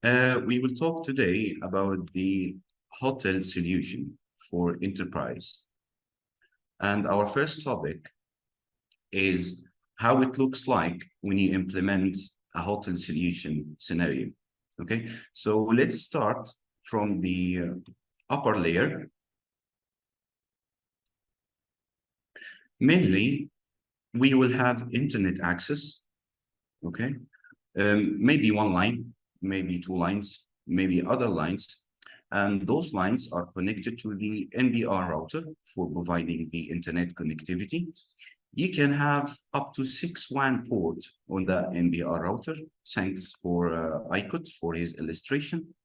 We will talk today about the hotel solution for enterprise. And our first topic is how it looks like when you implement a hotel solution scenario. Okay, so let's start from the upper layer. Mainly, we will have internet access, okay? Maybe one line, maybe two lines, maybe other lines. And those lines are connected to the NBR router for providing the internet connectivity. You can have up to 6 WAN ports on the NBR router. Thanks for Icot for his illustration.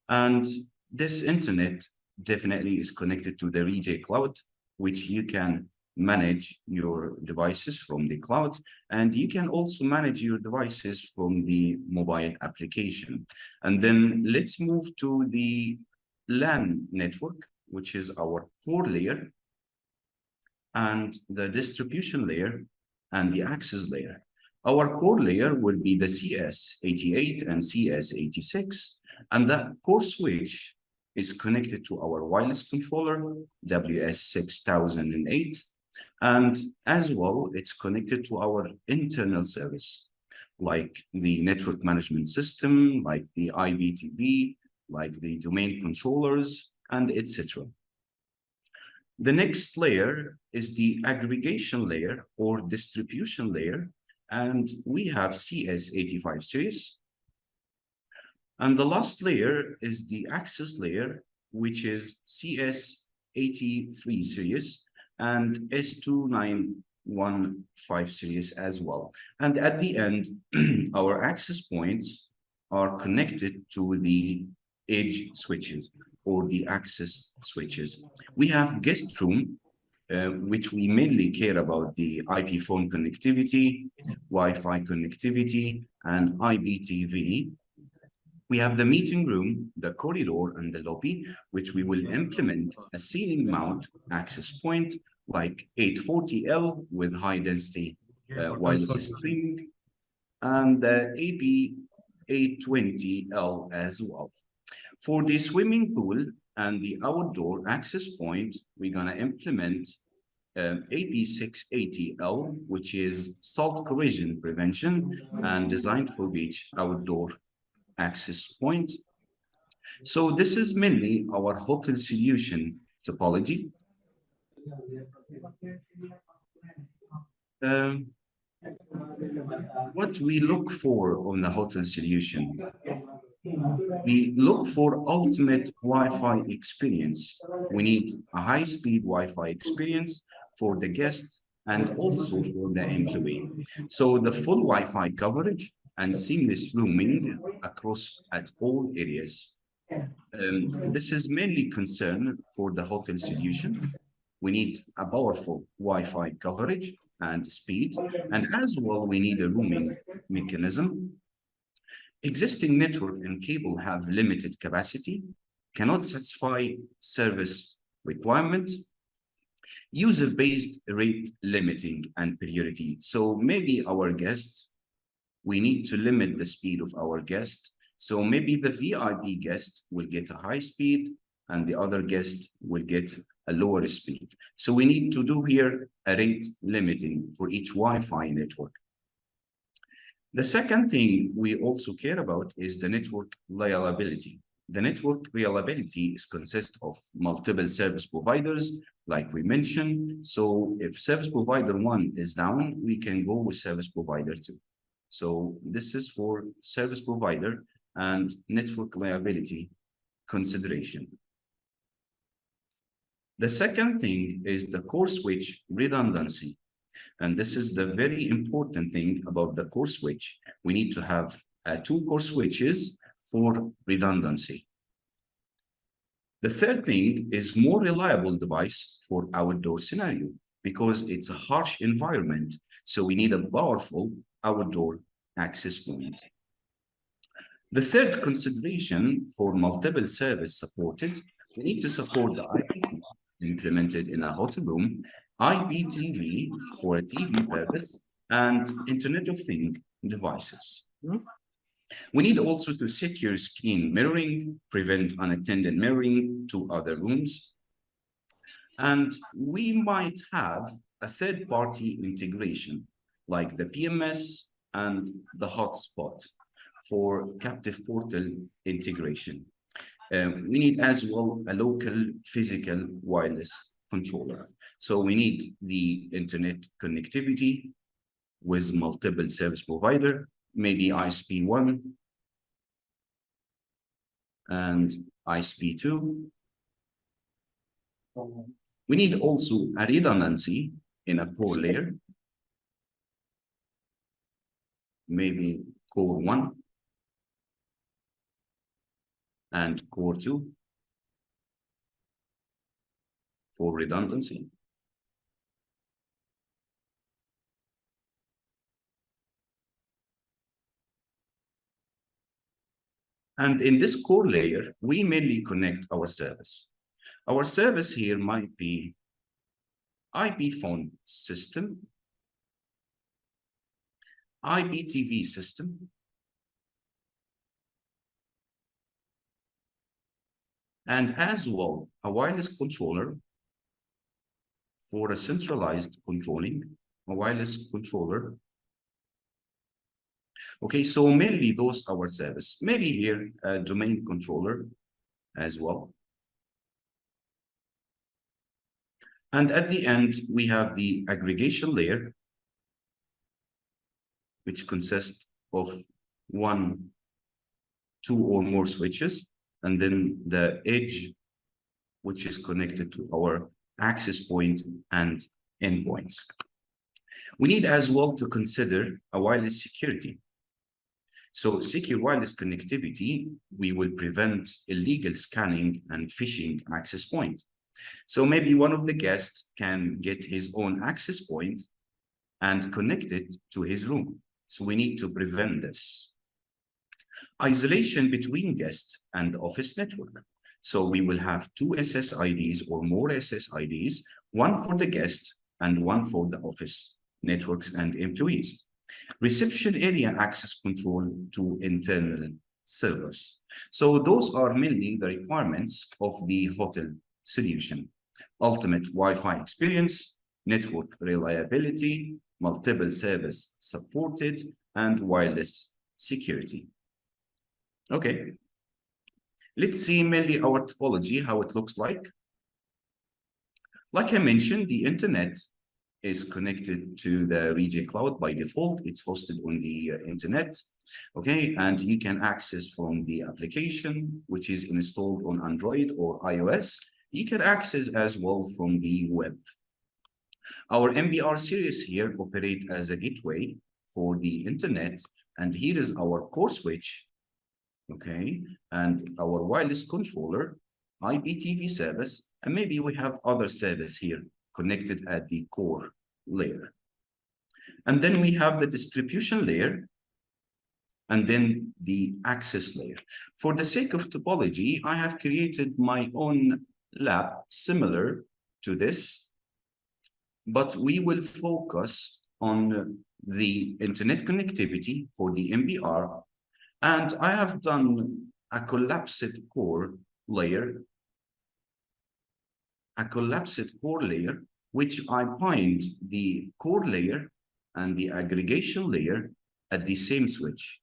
And this internet definitely is connected to the Ruijie cloud, which you can manage your devices from the cloud, and you can also manage your devices from the mobile application. And then let's move to the LAN network, which is our core layer, and the distribution layer, and the access layer. Our core layer will be the CS88 and CS86, and the core switch is connected to our wireless controller, WS6008, and as well, it's connected to our internal service, like the network management system, like the IPTV, like the domain controllers, and etc. The next layer is the aggregation layer or distribution layer, and we have CS85 series. And the last layer is the access layer, which is CS83 series and S2915 series as well. And at the end, our access points are connected to the edge switches or the access switches. We have guest room, which we mainly care about the IP phone connectivity, Wi-Fi connectivity, and IPTV. We have the meeting room, the corridor, and the lobby, which we will implement a ceiling mount access point like 840L with high density wireless streaming, and the AP820L as well. For the swimming pool and the outdoor access point, we're gonna implement AP680L, which is salt corrosion prevention and designed for beach outdoor access point. So this is mainly our hotel solution topology. What we look for on the hotel solution? We look for ultimate Wi-Fi experience. We need a high-speed Wi-Fi experience for the guest and also for the employee. So the full Wi-Fi coverage and seamless roaming across at all areas. This is mainly concerned for the hotel solution. We need a powerful Wi-Fi coverage and speed, and as well, we need a roaming mechanism. Existing network and cable have limited capacity, cannot satisfy service requirement, user-based rate limiting and priority. So maybe our guest, we need to limit the speed of our guest. So maybe the VIP guest will get a high speed and the other guest will get a lower speed. So we need to do here a rate limiting for each Wi-Fi network. The second thing we also care about is the network reliability. The network reliability consists of multiple service providers, like we mentioned. So if service provider 1 is down, we can go with service provider 2. So this is for service provider and network reliability consideration. The second thing is the core switch redundancy. And this is the very important thing about the core switch. We need to have 2 core switches for redundancy. The third thing is more reliable device for outdoor scenario because it's a harsh environment. So we need a powerful outdoor access point. The third consideration for multiple service supported, we need to support the IPTV implemented in a hotel room, IPTV for a TV purpose, and Internet of Things devices. We need also to secure screen mirroring, prevent unattended mirroring to other rooms. And we might have a third-party integration, like the PMS and the hotspot for captive portal integration. We need as well a local physical wireless controller. So we need the internet connectivity with multiple service provider, maybe ISP1 and ISP2. We need also a redundancy in a core layer, maybe core 1 and core 2 for redundancy. And in this core layer, we mainly connect our service. Our service here might be IP phone system, IPTV system, and as well a wireless controller for a centralized controlling, a wireless controller. Okay, so mainly those our service. Maybe here a domain controller as well. And at the end, we have the aggregation layer, which consists of 1, 2 or more switches, and then the edge, which is connected to our access point and endpoints. We need as well to consider a wireless security. So secure wireless connectivity, we will prevent illegal scanning and phishing access point. So maybe one of the guests can get his own access point and connect it to his room. So we need to prevent this. Isolation between guests and office network. So we will have 2 SSIDs or more SSIDs, one for the guest and one for the office networks and employees. Reception area access control to internal servers. So those are mainly the requirements of the hotel solution. Ultimate Wi-Fi experience, network reliability, multiple service supported, and wireless security. Okay, let's see mainly our topology, how it looks like. Like I mentioned, the internet is connected to the Ruijie cloud by default. It's hosted on the internet, okay? And you can access from the application, which is installed on Android or iOS. You can access as well from the web. Our MBR series here operate as a gateway for the internet, and here is our core switch, okay? And our wireless controller, IPTV service, and maybe we have other service here connected at the core layer. And then we have the distribution layer, and then the access layer. For the sake of topology, I have created my own lab similar to this, but we will focus on the internet connectivity for the MBR, and I have done a collapsed core layer, which I bind the core layer and the aggregation layer at the same switch.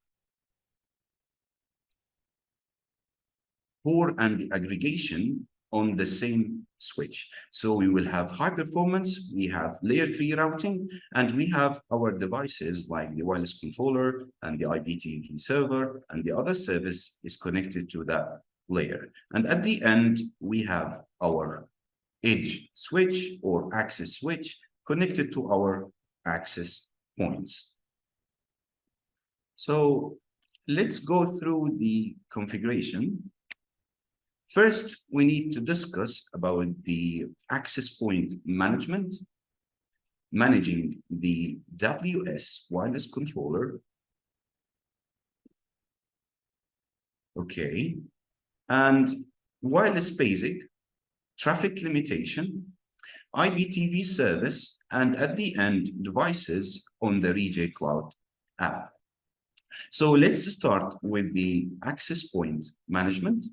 Core and the aggregation on the same switch. So we will have high performance, we have layer 3 routing, and we have our devices like the wireless controller and the IPTV server, and the other service is connected to that layer. And at the end, we have our edge switch or access switch connected to our access points. So let's go through the configuration. First, we need to discuss about the access point management, managing the WS wireless controller. Okay, and wireless basic, traffic limitation, IPTV service, and at the end, devices on the Ruijie Cloud app. So let's start with the access point management.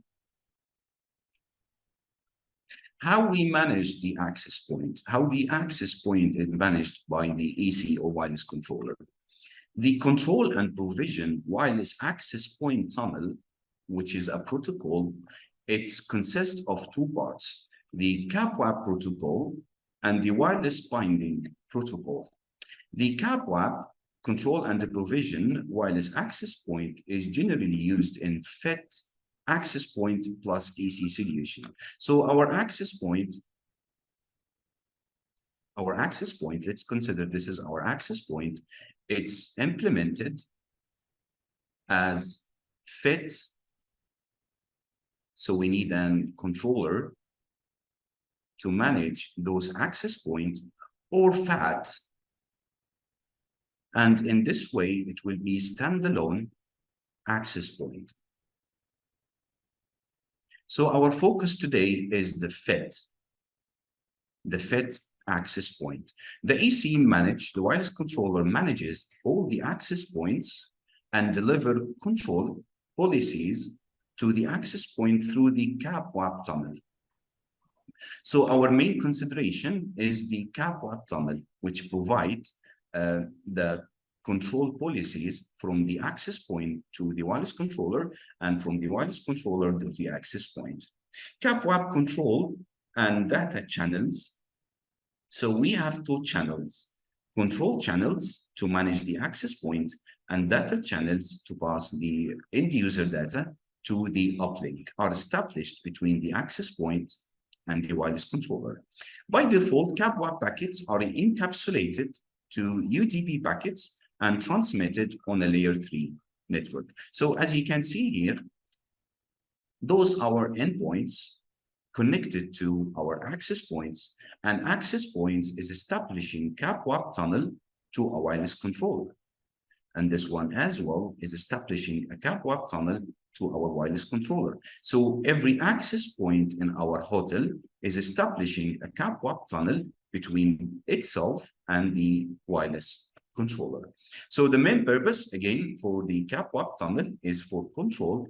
How we manage the access point, how the access point is managed by the EC or wireless controller. The control and provision wireless access point tunnel, which is a protocol, it consists of two parts, the CAPWAP protocol and the wireless binding protocol. The CAPWAP, control and provision wireless access point, is generally used in FET access point plus AC solution. So our access point, let's consider this is our access point. It's implemented as FET. So we need a controller to manage those access points, or FAT. And in this way, it will be standalone access point. So our focus today is the FET access point. The EC the wireless controller manages all the access points and deliver control policies to the access point through the CAPWAP tunnel. So our main consideration is the CAPWAP tunnel, which provides the control policies from the access point to the wireless controller and from the wireless controller to the access point. CAPWAP control and data channels. So we have two channels, control channels to manage the access point and data channels to pass the end user data to the uplink are established between the access point and the wireless controller. By default, CAPWAP packets are encapsulated to UDP packets and transmitted on a layer 3 network. So as you can see here, those are our endpoints connected to our access points, and access points is establishing CAPWAP tunnel to a wireless controller. And this one as well is establishing a CAPWAP tunnel to our wireless controller. So every access point in our hotel is establishing a CAPWAP tunnel between itself and the wireless controller. So the main purpose, again, for the CAPWAP tunnel is for control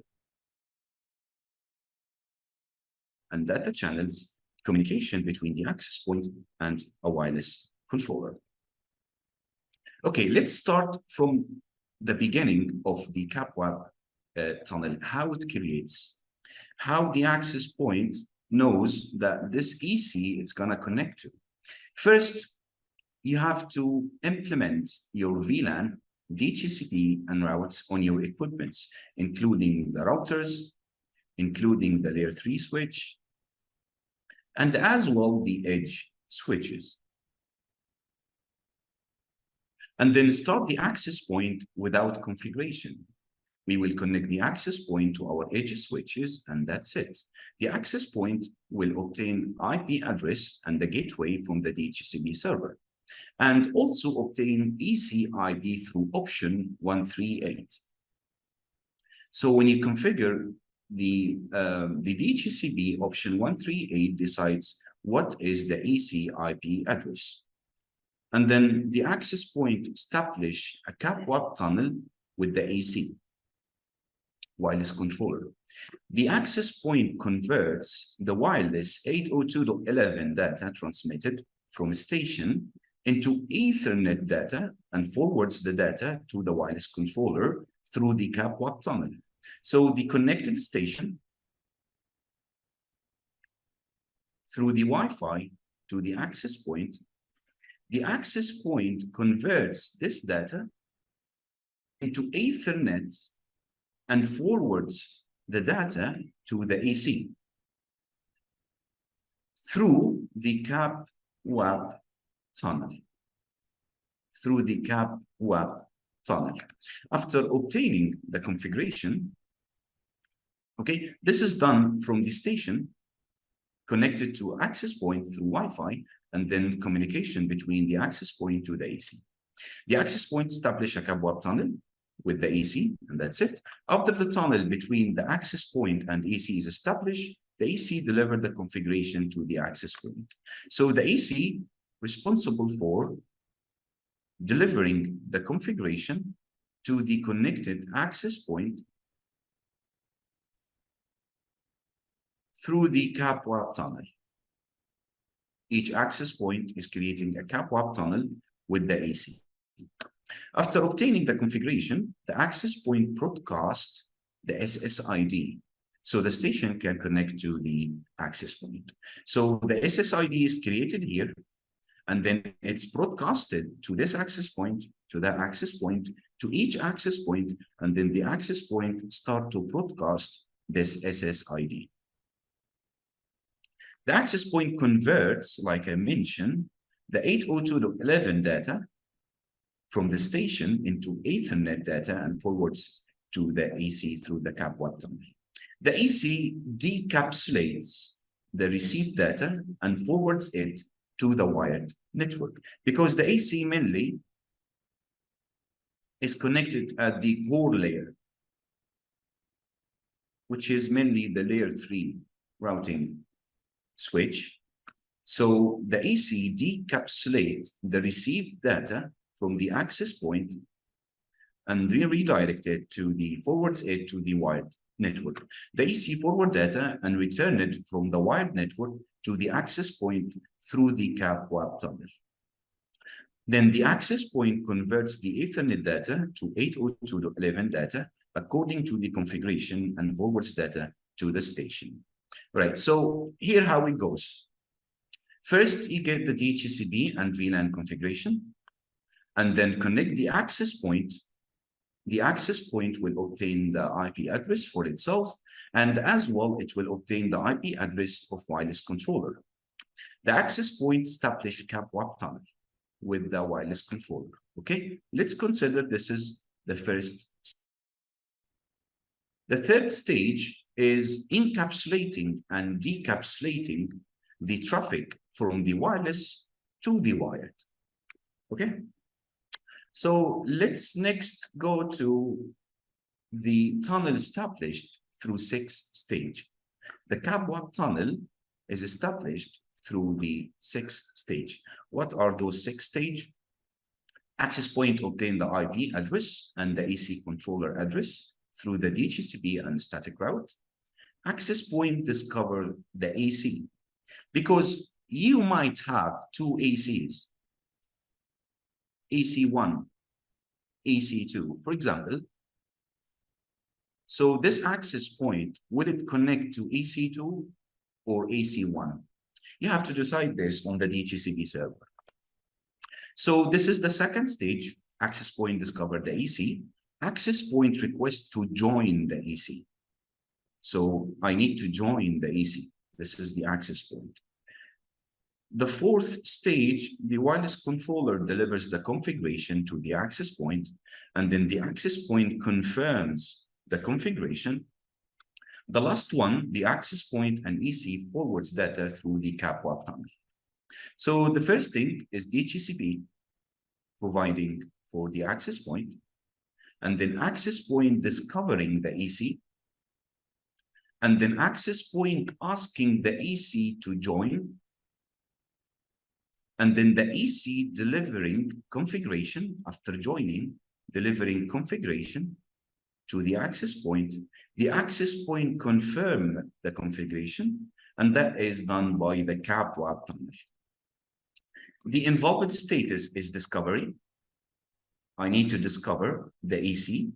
and data channels, communication between the access point and a wireless controller. Okay, let's start from the beginning of the CAPWAP tunnel, how it creates, how the access point knows that this EC it's gonna connect to. First, you have to implement your VLAN, DHCP, and routes on your equipments, including the routers, including the layer 3 switch, and as well the edge switches. And then start the access point without configuration. We will connect the access point to our edge switches, and that's it. The access point will obtain IP address and the gateway from the DHCP server, and also obtain EC IP through option 138. So when you configure the DHCP option 138 decides what is the EC IP address. And then the access point establish a CAPWAP tunnel with the AC wireless controller. The access point converts the wireless 802.11 data transmitted from a station into Ethernet data and forwards the data to the wireless controller through the CAPWAP tunnel. So the connected station through the Wi-Fi to the access point, the access point converts this data into Ethernet and forwards the data to the AC through the CAPWAP tunnel. After obtaining the configuration, okay, this is done from the station connected to access point through Wi-Fi, and then communication between the access point to the AC. The access point establish a CAPWAP tunnel with the AC, and that's it. After the tunnel between the access point and AC is established, the AC delivered the configuration to the access point. So the AC responsible for delivering the configuration to the connected access point through the CAPWAP tunnel. Each access point is creating a CAPWAP tunnel with the AC. After obtaining the configuration, the access point broadcasts the SSID, so the station can connect to the access point. So the SSID is created here, and then it's broadcasted to this access point, to that access point, to each access point, and then the access point start to broadcast this SSID. The access point converts, like I mentioned, the 802.11 data from the station into Ethernet data and forwards to the AC through the CAPWAP tunnel. The AC decapsulates the received data and forwards it to the wired network, because the AC mainly is connected at the core layer, which is mainly the layer 3 routing switch. So the AC decapsulates the received data from the access point and redirect it to the forwards it to the wired network. The AC forward data and return it from the wired network to the access point through the CAPWAP tunnel. Then the access point converts the Ethernet data to 802.11 data according to the configuration and forwards data to the station. Right, so here how it goes. First, you get the DHCP and VLAN configuration, and then connect the access point. The access point will obtain the IP address for itself, and as well, it will obtain the IP address of wireless controller. The access point establishes CAPWAP tunnel with the wireless controller. Okay, let's consider this is the first. The third stage is encapsulating and decapsulating the traffic from the wireless to the wired. Okay, so let's next go to the tunnel established through 6th stage. The CAPWAP tunnel is established through the 6th stage. What are those 6 stages? Access point obtain the IP address and the AC controller address through the DHCP and static route. Access point discover the AC, because you might have 2 ACs, AC1, AC2, for example. So this access point, will it connect to AC2 or AC1? You have to decide this on the DHCP server. So this is the second stage. Access point discover the AC. Access point request to join the AC. So I need to join the AC. This is the access point. The 4th stage, the wireless controller delivers the configuration to the access point, and then the access point confirms the configuration. The last one, the access point and EC forwards data through the CAPWAP tunnel. So the first thing is DHCP providing for the access point, and then access point discovering the EC, and then access point asking the EC to join, and then the EC delivering configuration after joining, delivering configuration to the access point. The access point confirm the configuration, and that is done by the CAPWAP tunnel. The involved status is discovery. I need to discover the AC,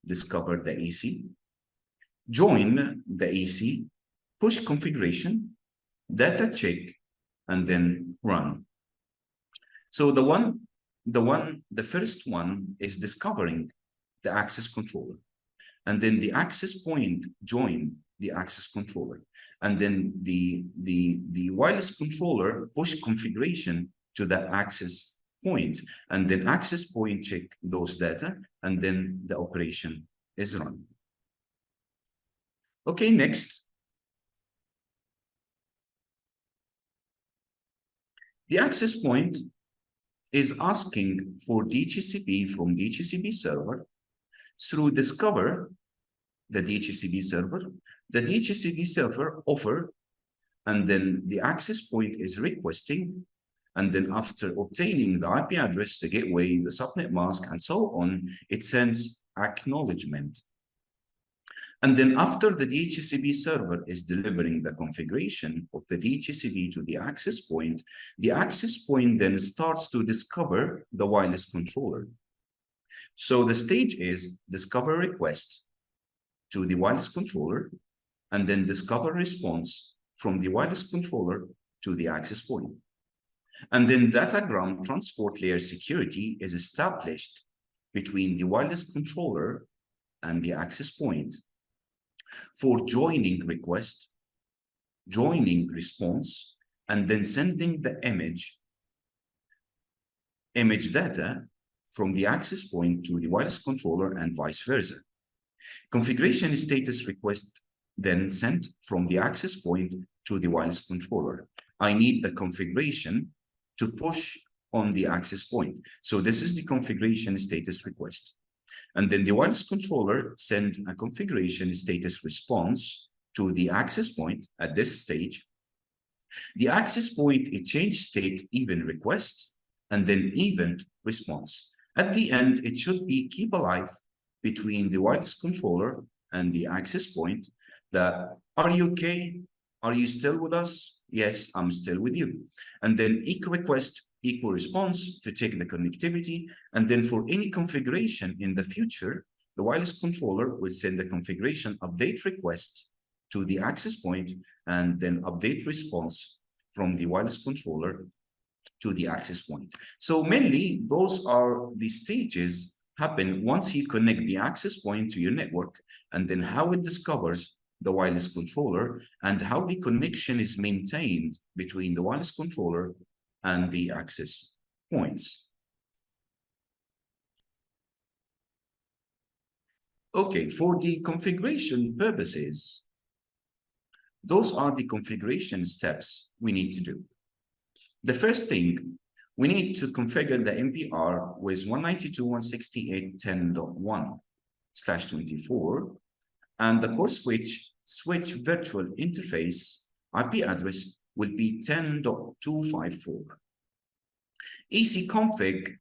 discover the AC, join the AC, push configuration, data check, and then run. So the first one is discovering the access controller, and then the access point join the access controller, and then the wireless controller push configuration to the access point, and then access point check those data, and then the operation is run. Okay, next. The access point is asking for DHCP from DHCP server through discover the DHCP server. The DHCP server offer, and then the access point is requesting, And then after obtaining the IP address, the gateway, the subnet mask, and so on, it sends acknowledgement. And then after the DHCP server is delivering the configuration of the DHCP to the access point then starts to discover the wireless controller. So the stage is discover request to the wireless controller, and then discover response from the wireless controller to the access point. And then datagram transport layer security is established between the wireless controller and the access point for joining request, joining response, and then sending the image data from the access point to the wireless controller and vice versa. Configuration status request then sent from the access point to the wireless controller. I need the configuration to push on the access point. So this is the configuration status request. And then the wireless controller send a configuration status response to the access point at this stage. The access point, it change state even request, and then event response. At the end, it should be keep alive between the wireless controller and the access point that, are you okay? Are you still with us? Yes, I'm still with you. And then equal request, equal response to check the connectivity. And then for any configuration in the future, the wireless controller will send the configuration update request to the access point and then update response from the wireless controller to the access point. So mainly those are the stages happen once you connect the access point to your network, and then how it discovers the wireless controller and how the connection is maintained between the wireless controller and the access points. Okay, for the configuration purposes, those are the configuration steps we need to do. The first thing, we need to configure the MPR with 192.168.10.1/24, and the core switch virtual interface IP address will be 10.254. AC config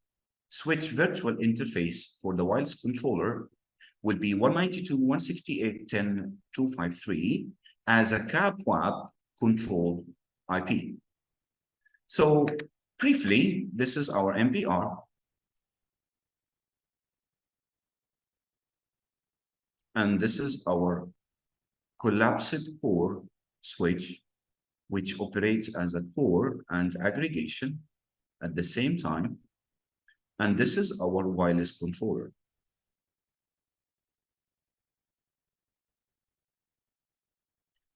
switch virtual interface for the wireless controller will be 192.168.10.253 as a CAP/WAP control IP. So briefly, this is our MPR. And this is our collapsed core switch, which operates as a core and aggregation at the same time. And this is our wireless controller.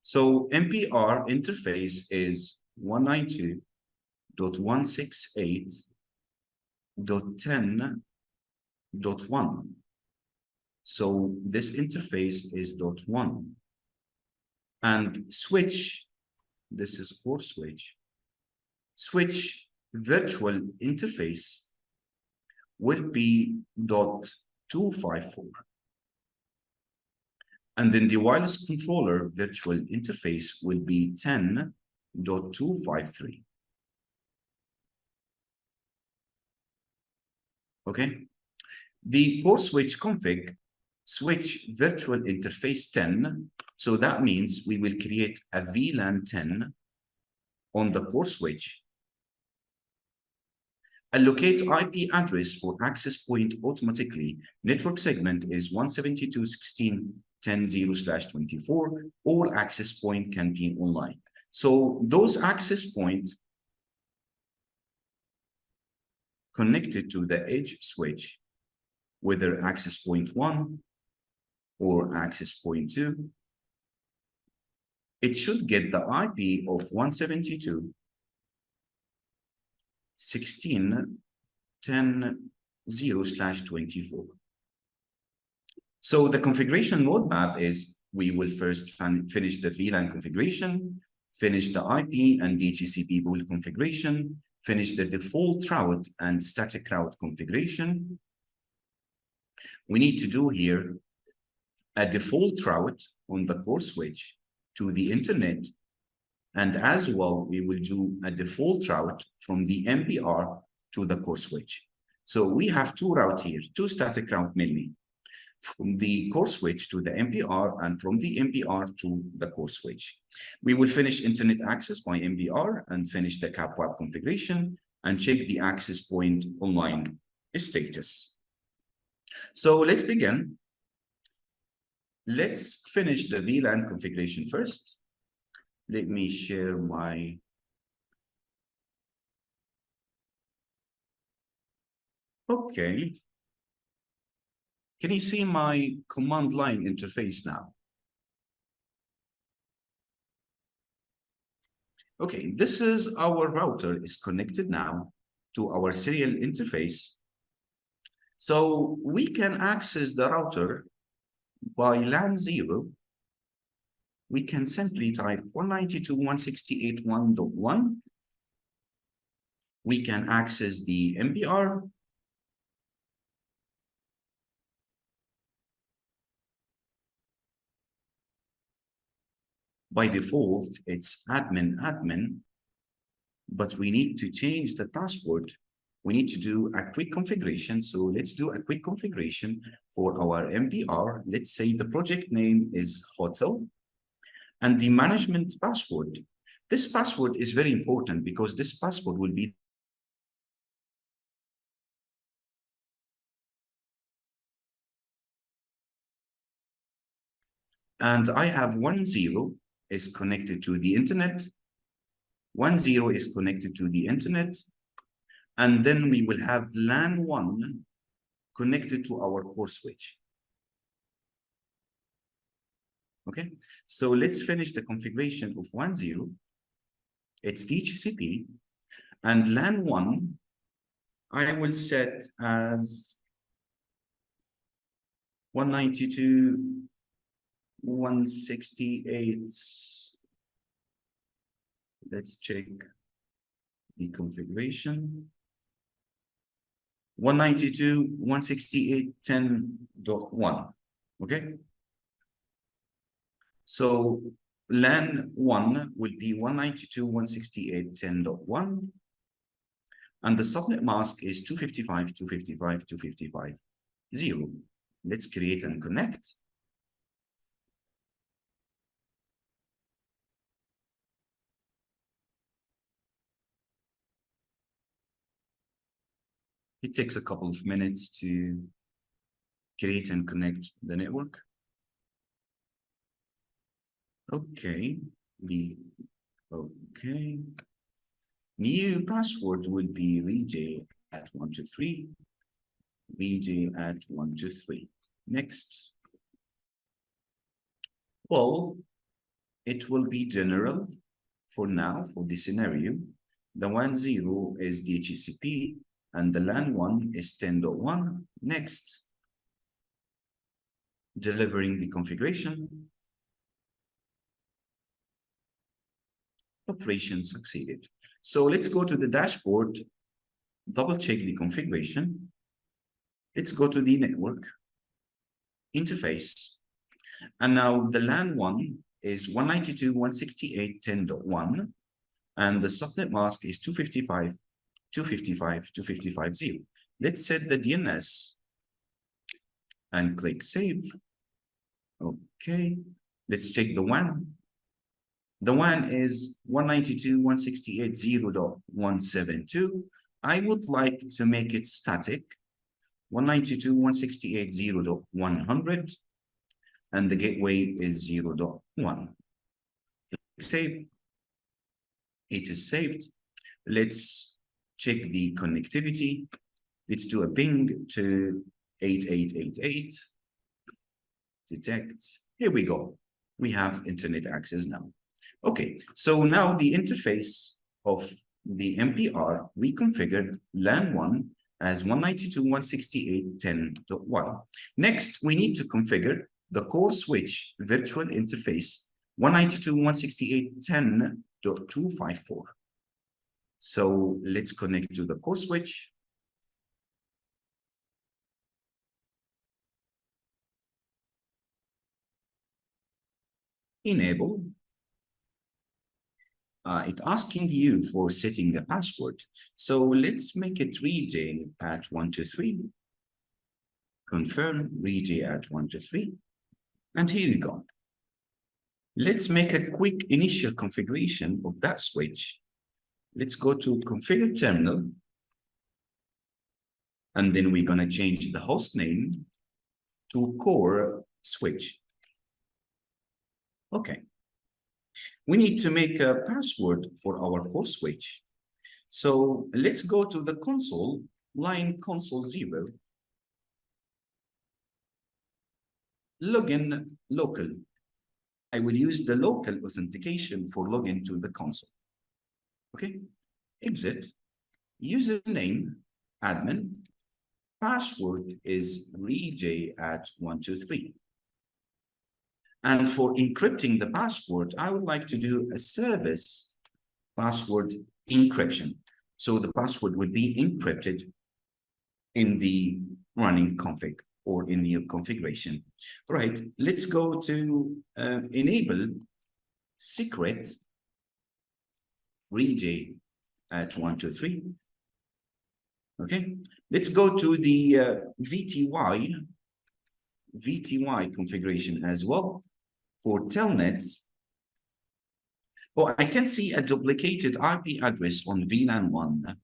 So MPR interface is 192.168.10.1. So this interface is .1. And switch, this is core switch. Switch virtual interface will be .254. And then the wireless controller virtual interface will be 10.253. Okay. The core switch config switch virtual interface 10. So that means we will create a VLAN 10 on the core switch. Allocate IP address for access point automatically. Network segment is 172.16.10.0/24. All access point can be online. So those access points connected to the edge switch, whether access point 1 or access point 2, it should get the IP of 172.16.10.0/24. So the configuration roadmap is we will first finish the VLAN configuration, finish the IP and DHCP pool configuration, finish the default route and static route configuration. We need to do here a default route on the core switch to the internet And as well, we will do a default route from the MPR to the core switch. So we have two routes here, two static route mainly, from the core switch to the MPR and from the MPR to the core switch. We will finish internet access by MPR and finish the CAP web configuration and check the access point online status. So let's begin. Let's finish the VLAN configuration first. Let me share my okay. Can you see my command line interface now? Okay, this is our router is connected now to our serial interface. So we can access the router by LAN 0. We can simply type 192.168.1.1. We can access the MPR. By default, it's admin, but we need to change the password. We need to do a quick configuration. So let's do a quick configuration for our MPR. Let's say the project name is hotel and the management password. This password is very important because this password will be and I have 10 is connected to the internet. 10 is connected to the internet. And then we will have LAN 1 connected to our core switch. Okay, so let's finish the configuration of 10. It's DHCP and LAN 1 I will set as 192.168. Let's check the configuration. 192.168.10.1. Okay. So LAN 1 will be 192.168.10.1. And the subnet mask is 255.255.255.0. Let's create and connect. It takes a couple of minutes to create and connect the network. Okay. Okay. New password will be Ruijie at 123. Ruijie at 123. Next. Well, it will be general for now for the scenario. The 10 is DHCP and the LAN 1 is 10.1. Next. Delivering the configuration. Operation succeeded. So let's go to the dashboard, double check the configuration. Let's go to the network interface. And now the LAN 1 is 192.168.10.1 and the subnet mask is 255.255.255.0. Let's set the DNS and click save. Okay, let's check the WAN. The WAN is 192.168.0.172. I would like to make it static, 192.168.0.100, and the gateway is 0.1. Save. It is saved. Let's check the connectivity. Let's do a ping to 8888. Detect. Here we go. We have internet access now. Okay, so now the interface of the MPR, we configured LAN 1 as 192.168.10.1. Next, we need to configure the core switch virtual interface 192.168.10.254. So let's connect to the core switch. Enable. it's asking you for setting a password. So let's make it Ruijie at 123. Confirm Ruijie at 123. And here you go. Let's make a quick initial configuration of that switch. Let's go to configure terminal. And then we're going to change the host name to core switch. Okay. We need to make a password for our core switch. So let's go to the console, line console 0. Login local. I will use the local authentication for login to the console. Okay. Exit. Username, admin. Password is Ruijie at 123. And for encrypting the password, I would like to do a service password encryption. So the password would be encrypted in the running config or in your configuration. All right, let's go to enable secret Ruijie at 123. Okay, let's go to the VTY configuration as well. For telnet, I can see a duplicated IP address on VLAN 1.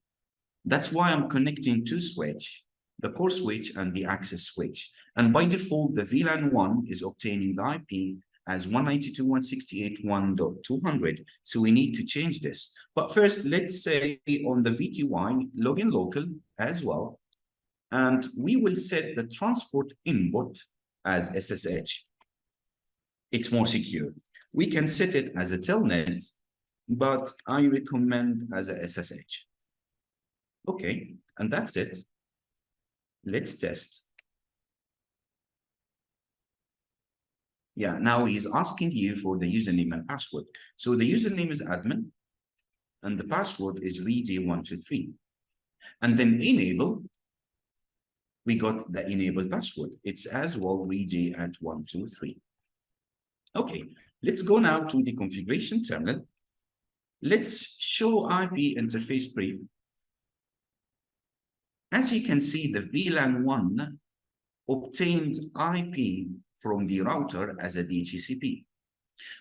That's why I'm connecting two switch, the core switch and the access switch. And by default, the VLAN 1 is obtaining the IP as 192.168.1.200. So we need to change this. But first, let's say on the VTY, login local as well. And we will set the transport input as SSH. It's more secure. We can set it as a telnet, but I recommend as a SSH. Okay, and that's it. Let's test. Yeah, now he's asking you for the username and password. So the username is admin, and the password is Ruijie123. And then enable, we got the enable password. It's as well Ruijie at 123. Okay, let's go now to the configuration terminal. Let's show IP interface brief. As you can see, the VLAN 1 obtained IP from the router as a DHCP.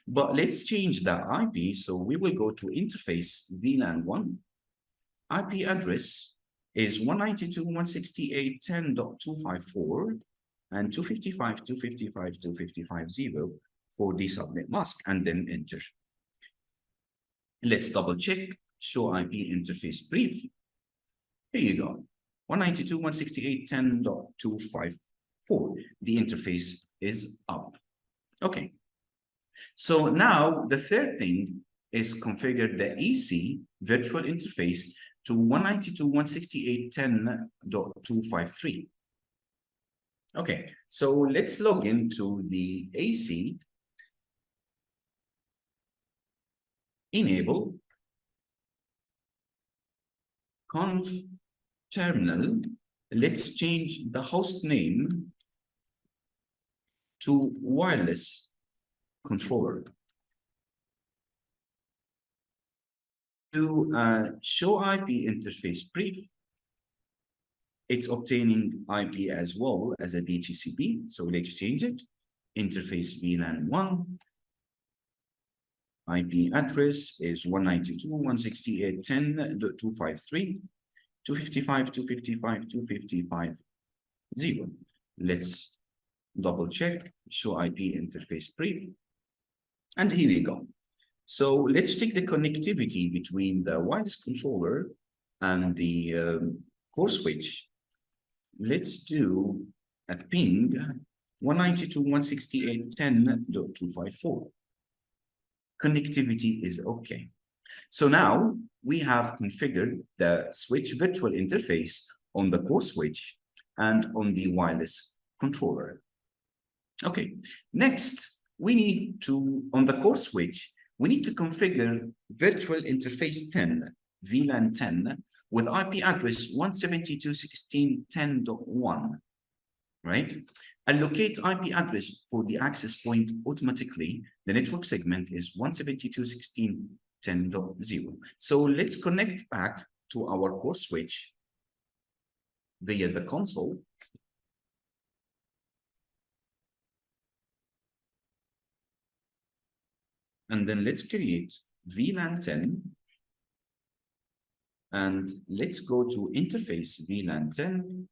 But let's change the IP. So we will go to interface VLAN 1. IP address is 192.168.10.254 and 255.255.255.0 for the subnet mask, and then enter. Let's double check, show IP interface brief. Here you go, 192.168.10.254. The interface is up. Okay. So now the third thing is configure the EC virtual interface to 192.168.10.253. Okay, so let's log into the AC. Enable conf terminal. Let's change the host name to wireless controller. To show IP interface brief, it's obtaining IP as well as a DHCP. So let's change it. Interface VLAN 1. IP address is 192.168.10.253, 255.255.255.0. Let's double check, show IP interface brief. And here we go. So let's check the connectivity between the wireless controller and the core switch. Let's do a ping 192.168.10.254. Connectivity is okay. So now we have configured the switch virtual interface on the core switch and on the wireless controller. Okay, next we need to, on the core switch, we need to configure virtual interface 10, VLAN 10, with IP address 172.16.10.1, right? Allocate IP address for the access point automatically. The network segment is 172.16 10.0. So let's connect back to our core switch via the console. And then let's create VLAN 10. And let's go to interface VLAN 10.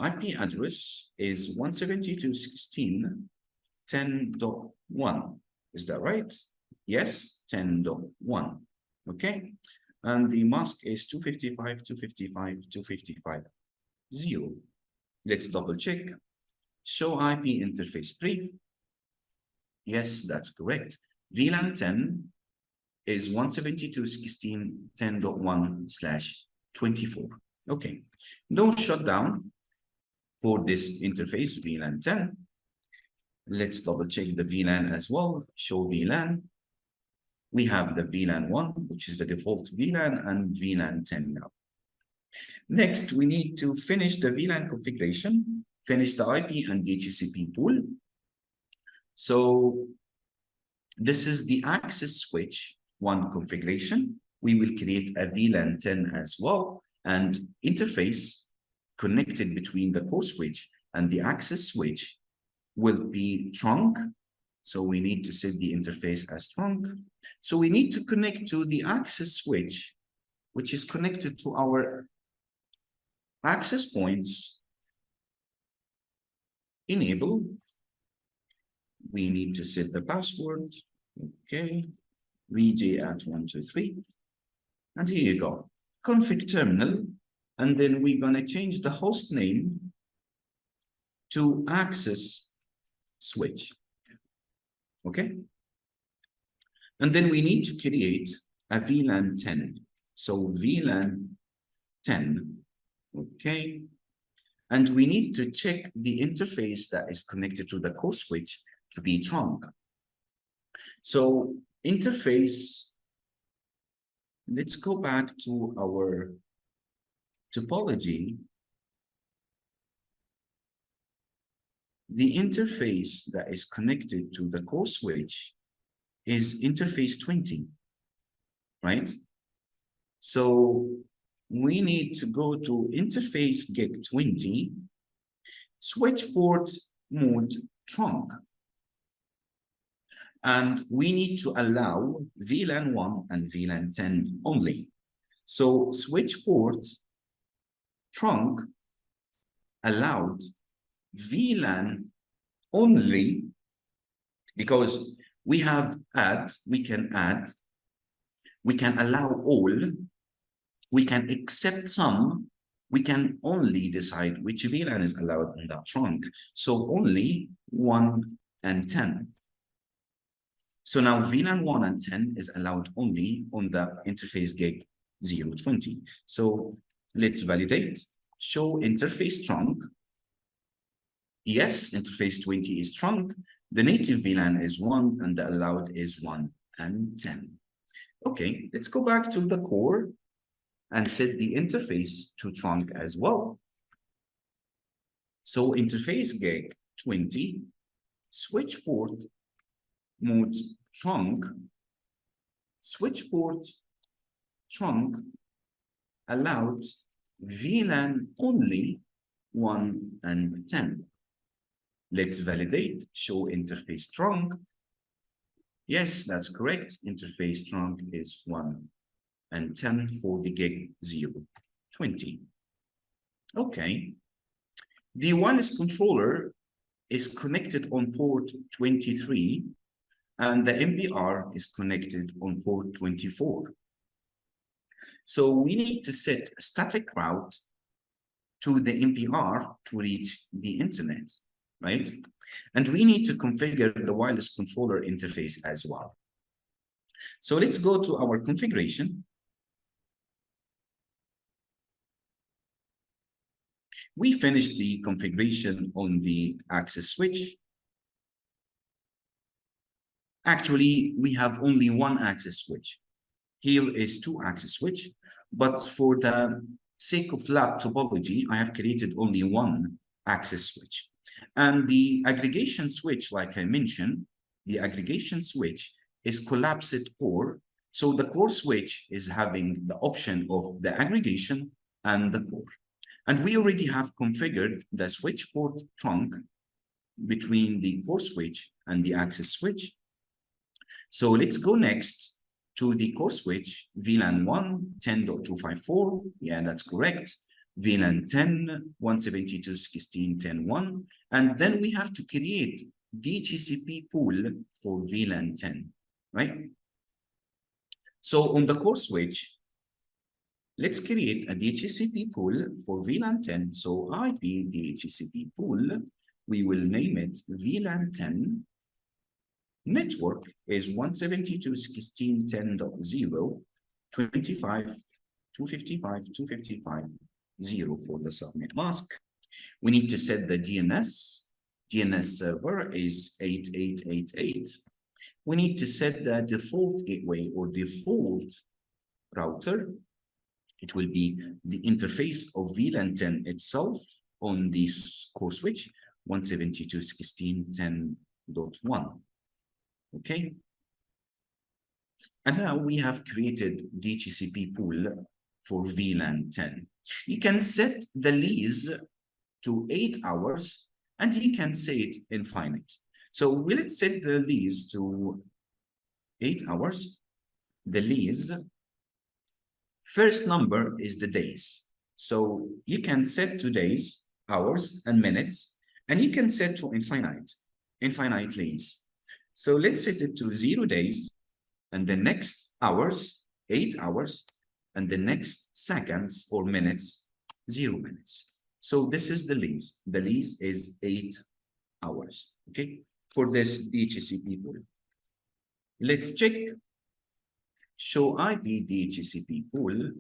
IP address is 172.16.10.1. Is that right? Yes, 10.1. Okay. And the mask is 255.255.255.0. Let's double check. Show IP interface brief. Yes, that's correct. VLAN 10 is 172.16.10.1/24. Okay. No shutdown for this interface VLAN 10. Let's double check the VLAN as well. Show VLAN. We have the VLAN 1, which is the default VLAN, and VLAN 10 now. Next, we need to finish the VLAN configuration, finish the IP and DHCP pool. So this is the access switch 1 configuration. We will create a VLAN 10 as well, and interface connected between the core switch and the access switch will be trunk. So we need to set the interface as trunk. So we need to connect to the access switch, which is connected to our access points. Enable. We need to set the password. Okay. Ruijie at 123. And here you go. Config terminal. And then we're going to change the host name to access switch. Okay. And then we need to create a VLAN 10. So VLAN 10. Okay. And we need to check the interface that is connected to the core switch to be trunk. So interface, let's go back to our topology. The interface that is connected to the core switch is interface 20, right? So we need to go to interface gig 20, switch port mode trunk. And we need to allow VLAN 1 and VLAN 10 only. So switch port trunk allowed VLAN only, because we can allow all, we can accept some, we can only decide which VLAN is allowed in that trunk. So only 1 and 10. So now VLAN 1 and 10 is allowed only on the interface gig 020. So let's validate, show interface trunk. Yes, interface 20 is trunk. The native VLAN is 1 and the allowed is 1 and 10. Okay, let's go back to the core and set the interface to trunk as well. So interface gig 20, switch port mode trunk, switch port trunk allowed VLAN only 1 and 10. Let's validate, show interface trunk. Yes, that's correct. Interface trunk is 1 and 10 for the gig 020. Okay. The wireless controller is connected on port 23 and the MBR is connected on port 24. So we need to set a static route to the MBR to reach the internet, right? And we need to configure the wireless controller interface as well. So let's go to our configuration. We finished the configuration on the access switch. Actually, we have only one access switch. Here is 2 access switch, but for the sake of lab topology, I have created only 1 access switch. And the aggregation switch, like I mentioned, the aggregation switch is collapsed core. So the core switch is having the option of the aggregation and the core. And we already have configured the switch port trunk between the core switch and the access switch. So let's go next to the core switch VLAN 1 10.254. Yeah, that's correct. VLAN 10 172.16.10.1. And then we have to create DHCP pool for VLAN 10, right? So on the core switch, let's create a DHCP pool for VLAN 10. So IP DHCP pool, we will name it VLAN 10. Network is 172.16.10.0, 25, 255, 255, 0 for the subnet mask. We need to set the DNS. DNS server is 8888. We need to set the default gateway or default router. It will be the interface of VLAN 10 itself on this core switch 172.16.10.1. Okay. And now we have created DHCP pool for VLAN 10. You can set the lease to 8 hours and you can say it infinite. So let's set the lease to 8 hours. The lease, first number is the days. So you can set to days, hours, and minutes, and you can set to infinite lease. So let's set it to 0 days, and the next hours, 8 hours, and the next seconds or minutes, 0 minutes. So this is the lease. The lease is 8 hours, okay, for this DHCP pool. Let's check show IP DHCP pool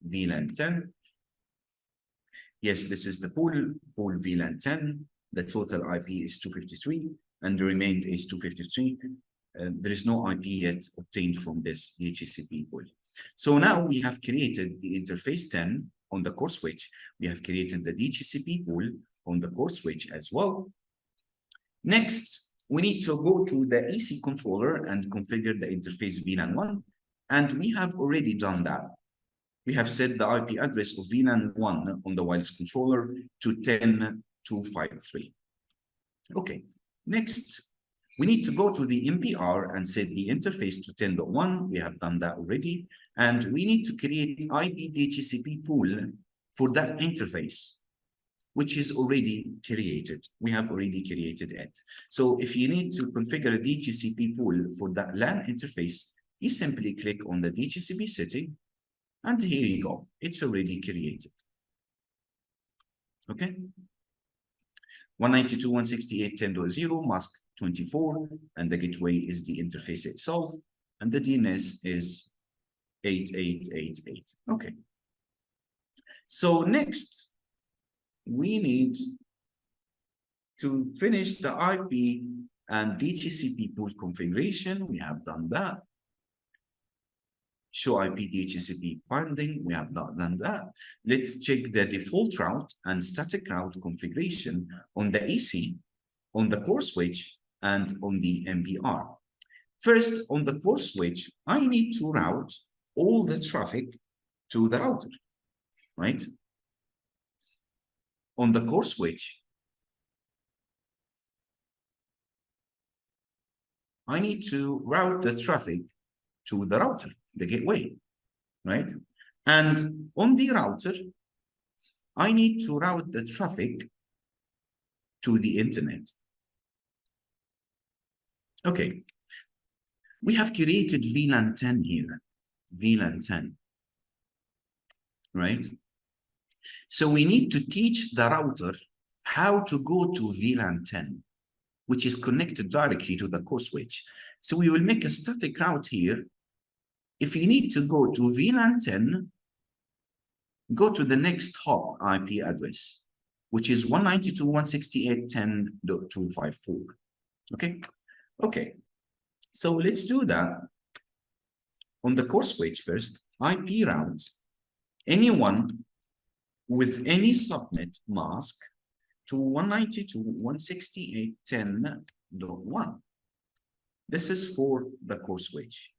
VLAN 10. Yes, this is the pool VLAN 10. The total IP is 253 and the remainder is 253. There is no IP yet obtained from this DHCP pool. So now we have created the interface 10 on the core switch. We have created the DHCP pool on the core switch as well. Next, we need to go to the EC controller and configure the interface VLAN 1. And we have already done that. We have set the IP address of VLAN 1 on the wireless controller to 10.253. Okay, next, we need to go to the MPR and set the interface to 10.1. We have done that already. And we need to create IP DHCP pool for that interface, which is already created. We have already created it. So if you need to configure a DHCP pool for that LAN interface, you simply click on the DHCP setting, and here you go. It's already created. Okay. 192.168.10.0, mask 24, and the gateway is the interface itself, and the DNS is 8888. Okay. So next, we need to finish the IP and DHCP pool configuration. We have done that. Show IP DHCP binding. We have not done that. Let's check the default route and static route configuration on the EC, on the core switch, and on the MPR. First, on the core switch, I need to route all the traffic to the router, right? On the core switch, I need to route the traffic to the router, the gateway, right? And on the router, I need to route the traffic to the internet. Okay, we have created VLAN 10 here, VLAN 10, right? So we need to teach the router how to go to VLAN 10, which is connected directly to the core switch. So we will make a static route here. If you need to go to VLAN 10, go to the next hop IP address, which is 192.168.10.254. Okay? Okay. So let's do that. On the core switch first, IP routes anyone with any subnet mask to 192.168.10.1. This is for the core switch.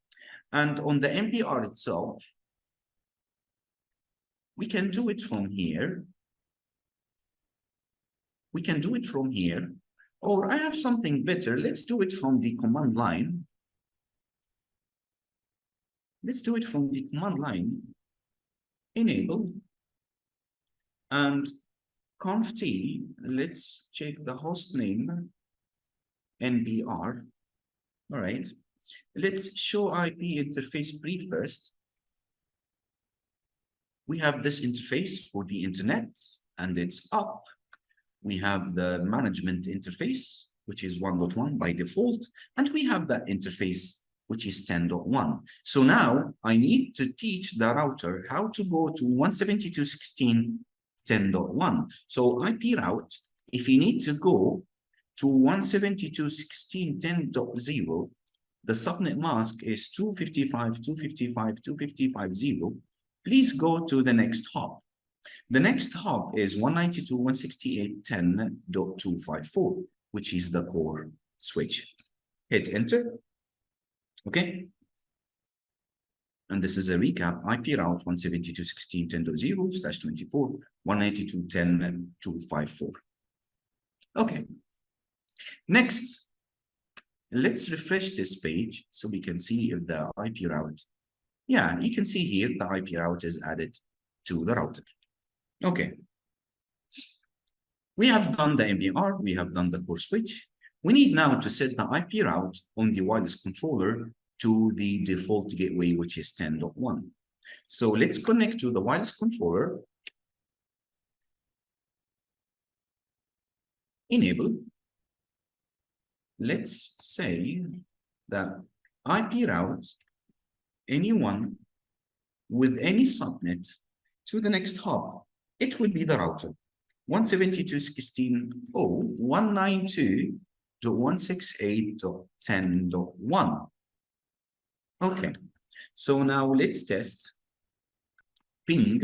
And on the MBR itself, we can do it from here. We can do it from here, or I have something better. Let's do it from the command line. Let's do it from the command line. Enable and conft, let's check the host name, NBR. All right. Let's show IP interface brief first. We have this interface for the internet, and it's up. We have the management interface, which is 1.1 by default, and we have that interface, which is 10.1. So now I need to teach the router how to go to 172.16.10.1. So IP route, if you need to go to 172.16.10.0, the subnet mask is 255.255.255.0. Please go to the next hop. The next hop is 192.168.10.254, which is the core switch. Hit enter. Okay. And this is a recap. IP route 172.16.10.0/24, 192.10.254. Okay. Next, let's refresh this page so we can see if the IP route. Yeah, you can see here the IP route is added to the router. Okay. We have done the MBR, we have done the core switch. We need now to set the IP route on the wireless controller to the default gateway, which is 10.1. So let's connect to the wireless controller. Enable. Let's say that IP route anyone with any subnet to the next hop. It will be the router. 172.16.0.168.10.1. Okay, so now let's test ping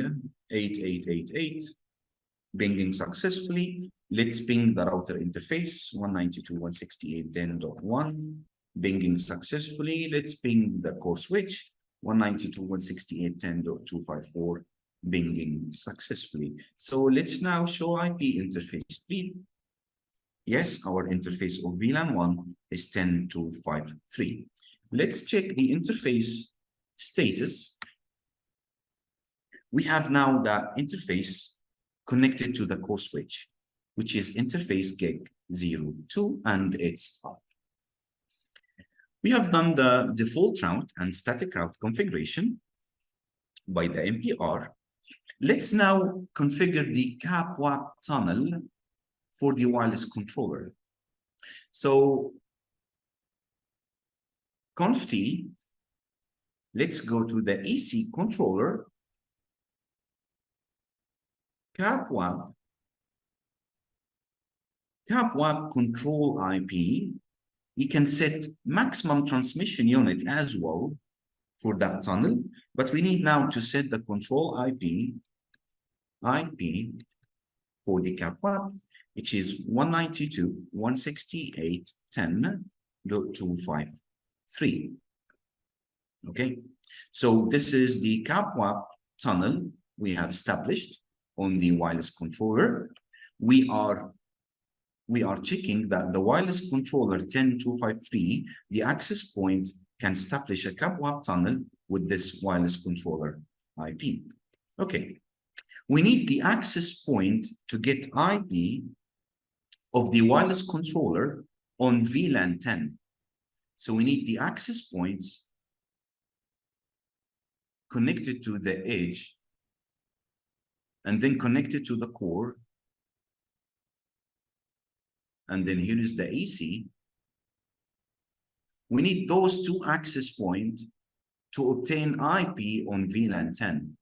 8888, pinging successfully. Let's ping the router interface 192.168.10.1, pinging successfully. Let's ping the core switch 192.168.10.254, pinging successfully. So let's now show IP interface brief. Yes, our interface of VLAN 1 is 10.253. Let's check the interface status. We have now the interface connected to the core switch, which is interface gig 02, and it's up. We have done the default route and static route configuration by the MPR. Let's now configure the CAPWAP tunnel for the wireless controller. So conft, let's go to the EC controller, CAPWAP control IP. You can set maximum transmission unit as well for that tunnel, but we need now to set the control IP for the CAPWAP, which is 192.168.10.253. Okay, so this is the CAPWAP tunnel we have established on the wireless controller. We are checking that the wireless controller 10253, the access point can establish a CAPWAP tunnel with this wireless controller IP. Okay, we need the access point to get IP of the wireless controller on VLAN 10. So we need the access points connected to the edge and then connected to the core. And then here is the AC. We need those two access points to obtain IP on VLAN 10.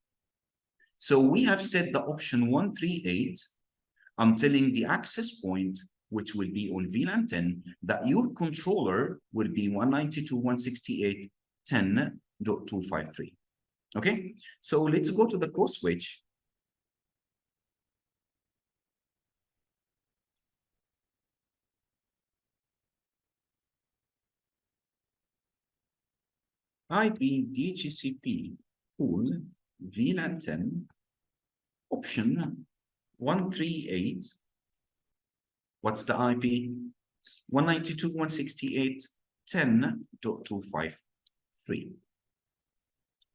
So we have set the option 138. I'm telling the access point, which will be on VLAN 10, that your controller will be 192.168.10.253. Okay, so let's go to the core switch. IP DHCP pool VLAN 10 option 138. What's the IP? 192.168.10.253.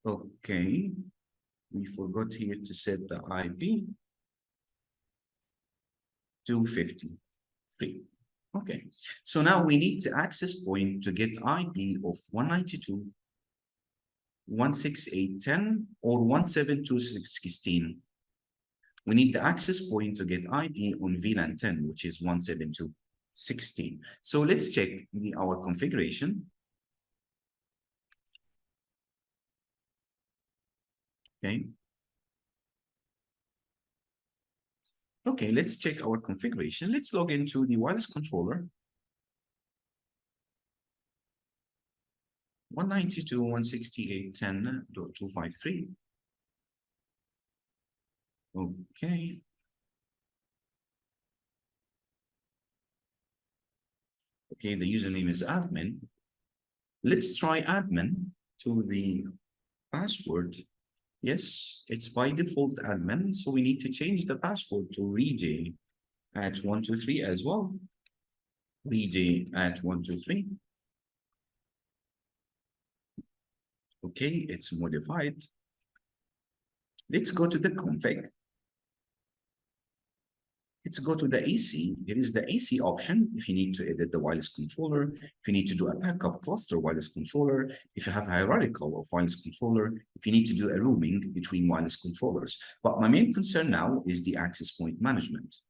Okay, we forgot here to set the IP 253. Okay, so now we need the access point to get IP of 192.168.10 or 172.16. We need the access point to get IP on VLAN 10, which is 172.16. So let's check our configuration. Okay. Okay, let's check our configuration. Let's log into the wireless controller. 192.168.10.253. Okay. Okay, the username is admin. Let's try admin to the password. Yes, it's by default admin, so we need to change the password to Ruijie at 123 as well. Ruijie at 123. Okay, it's modified. Let's go to the config. Let's go to the AC. Here is the AC option. If you need to edit the wireless controller, if you need to do a backup cluster wireless controller, if you have a hierarchical of wireless controller, if you need to do a roaming between wireless controllers. But my main concern now is the access point management.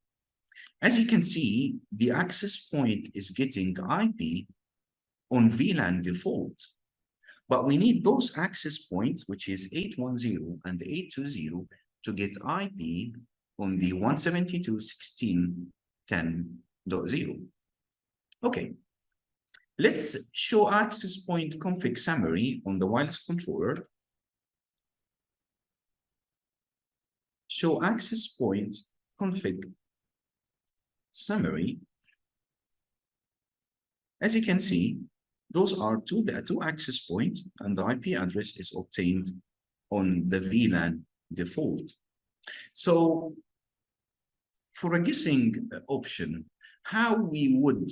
As you can see, the access point is getting IP on VLAN default. But we need those access points, which is 810 and 820, to get IP on the 172.16.10.0. Okay, let's show access point config summary on the wireless controller. Show access point config summary. As you can see, those are the two access points, and the IP address is obtained on the VLAN default. So for a guessing option, how we would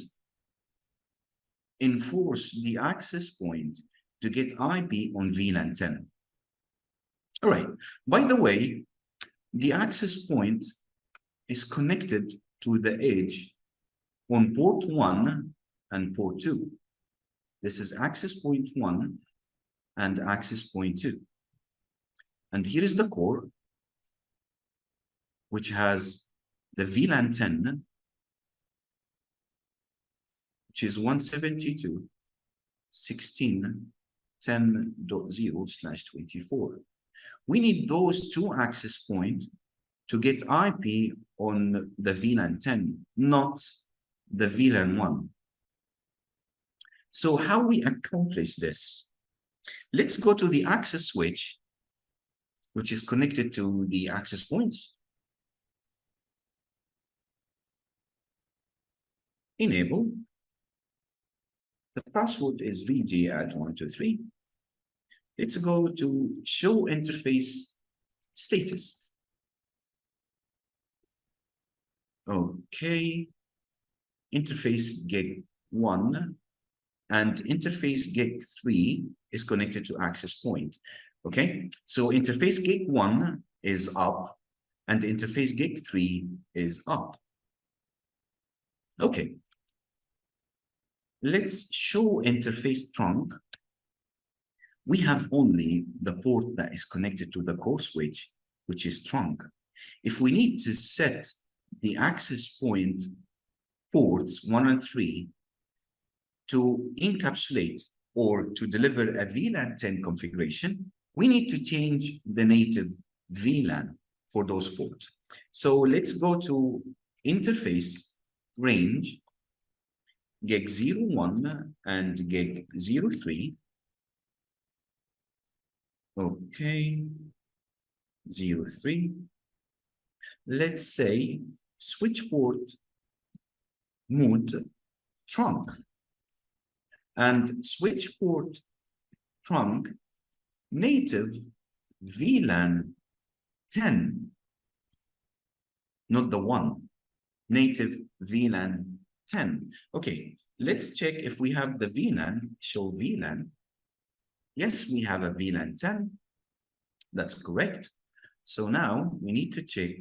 enforce the access point to get IP on VLAN 10. All right, by the way, the access point is connected to the edge on port 1 and port 2. This is access point 1 and access point 2. And here is the core, which has the VLAN 10, which is 172.16.10.0/24. We need those two access points to get IP on the VLAN 10, not the VLAN 1. So how we accomplish this? Let's go to the access switch, which is connected to the access points. Enable. The password is Ruijie at 123. Let's go to show interface status. Okay. Interface gig 1 and interface gig 3 is connected to access point. Okay, so interface gig 1 is up and interface gig 3 is up. Okay, let's show interface trunk. We have only the port that is connected to the core switch, which is trunk. If we need to set the access point ports 1 and 3 to encapsulate or to deliver a VLAN 10 configuration, we need to change the native VLAN for those ports. So let's go to interface range, gig 01 and gig 03. Okay, 03. Let's say switch port mode trunk. And switch port trunk native VLAN 10, not the 1, native VLAN 10. Okay, let's check if we have the VLAN, show VLAN. Yes, we have a VLAN 10. That's correct. So now we need to check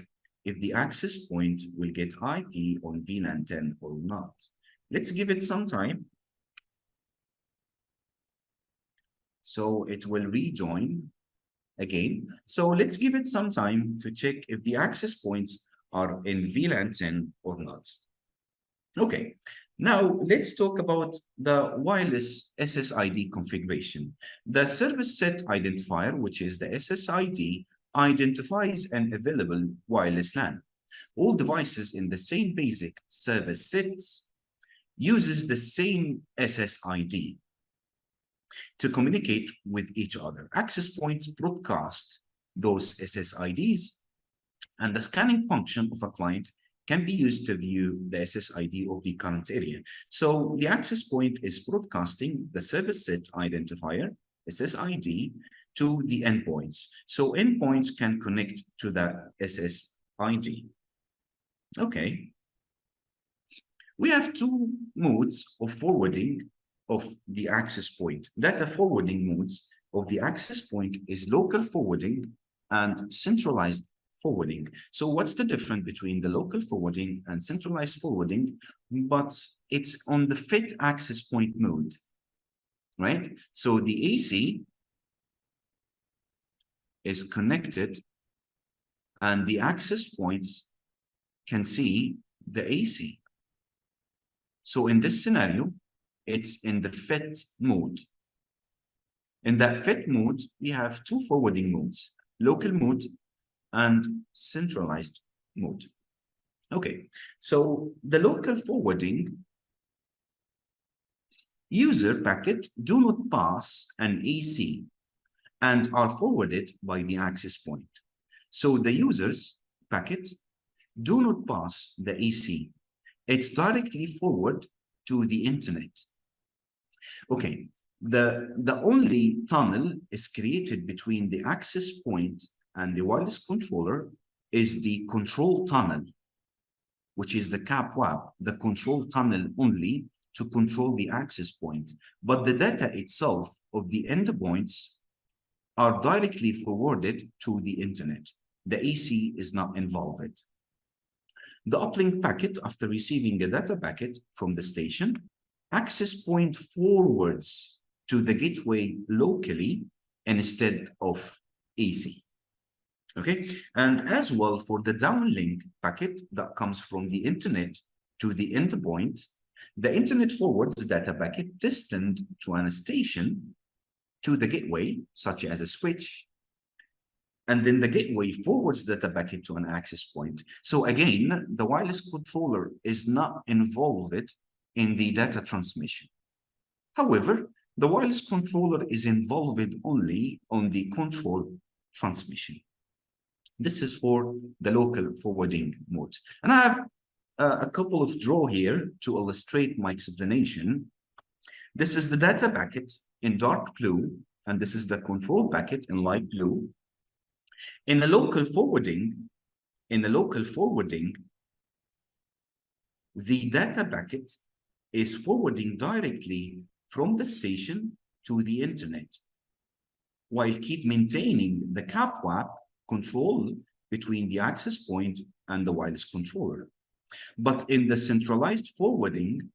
if the access point will get IP on VLAN 10 or not. Let's give it some time. So it will rejoin again. So let's give it some time to check if the access points are in VLAN 10 or not. Okay, now let's talk about the wireless SSID configuration. The service set identifier, which is the SSID, identifies an available wireless LAN. All devices in the same basic service sets uses the same SSID to communicate with each other. Access points broadcast those SSIDs, and the scanning function of a client can be used to view the SSID of the current area. So the access point is broadcasting the service set identifier, SSID, to the endpoints. So endpoints can connect to the SSID. Okay. We have two modes of forwarding of the access point. Data forwarding modes of the access point is local forwarding and centralized forwarding. So what's the difference between the local forwarding and centralized forwarding? But it's on the fit access point mode, right? So the AC is connected and the access points can see the AC. So in this scenario, it's in the fit mode. In that fit mode, we have two forwarding modes, local mode and centralized mode. Okay, so the local forwarding user packet do not pass an AC and are forwarded by the access point. So the user's packet do not pass the AC. It's directly forward to the internet. Okay, the only tunnel is created between the access point and the wireless controller is the control tunnel, which is the CAPWAP, the control tunnel only to control the access point. But the data itself of the endpoints are directly forwarded to the internet. The AC is not involved. The uplink packet, after receiving a data packet from the station, access point forwards to the gateway locally instead of AC. Okay, and as well for the downlink packet that comes from the internet to the endpoint, the internet forwards the data packet destined to a station to the gateway, such as a switch, and then the gateway forwards the data packet to an access point. So again, the wireless controller is not involved in the data transmission. However, the wireless controller is involved only on the control transmission. This is for the local forwarding mode. And I have a couple of draw here to illustrate my explanation. This is the data packet in dark blue, and this is the control packet in light blue. In the local forwarding, the data packet is forwarding directly from the station to the internet, while keep maintaining the CAPWAP control between the access point and the wireless controller. But in the centralized forwarding,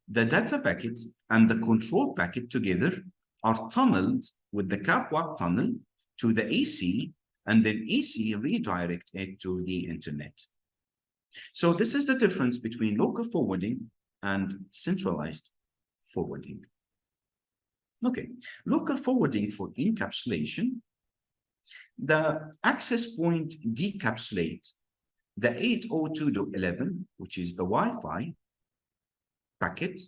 the data packet and the control packet together are tunneled with the CAPWAP tunnel to the AC, and then AC redirect it to the internet. So this is the difference between local forwarding and centralized forwarding. Okay, local forwarding for encapsulation. The access point decapsulate the 802.11, which is the Wi-Fi packet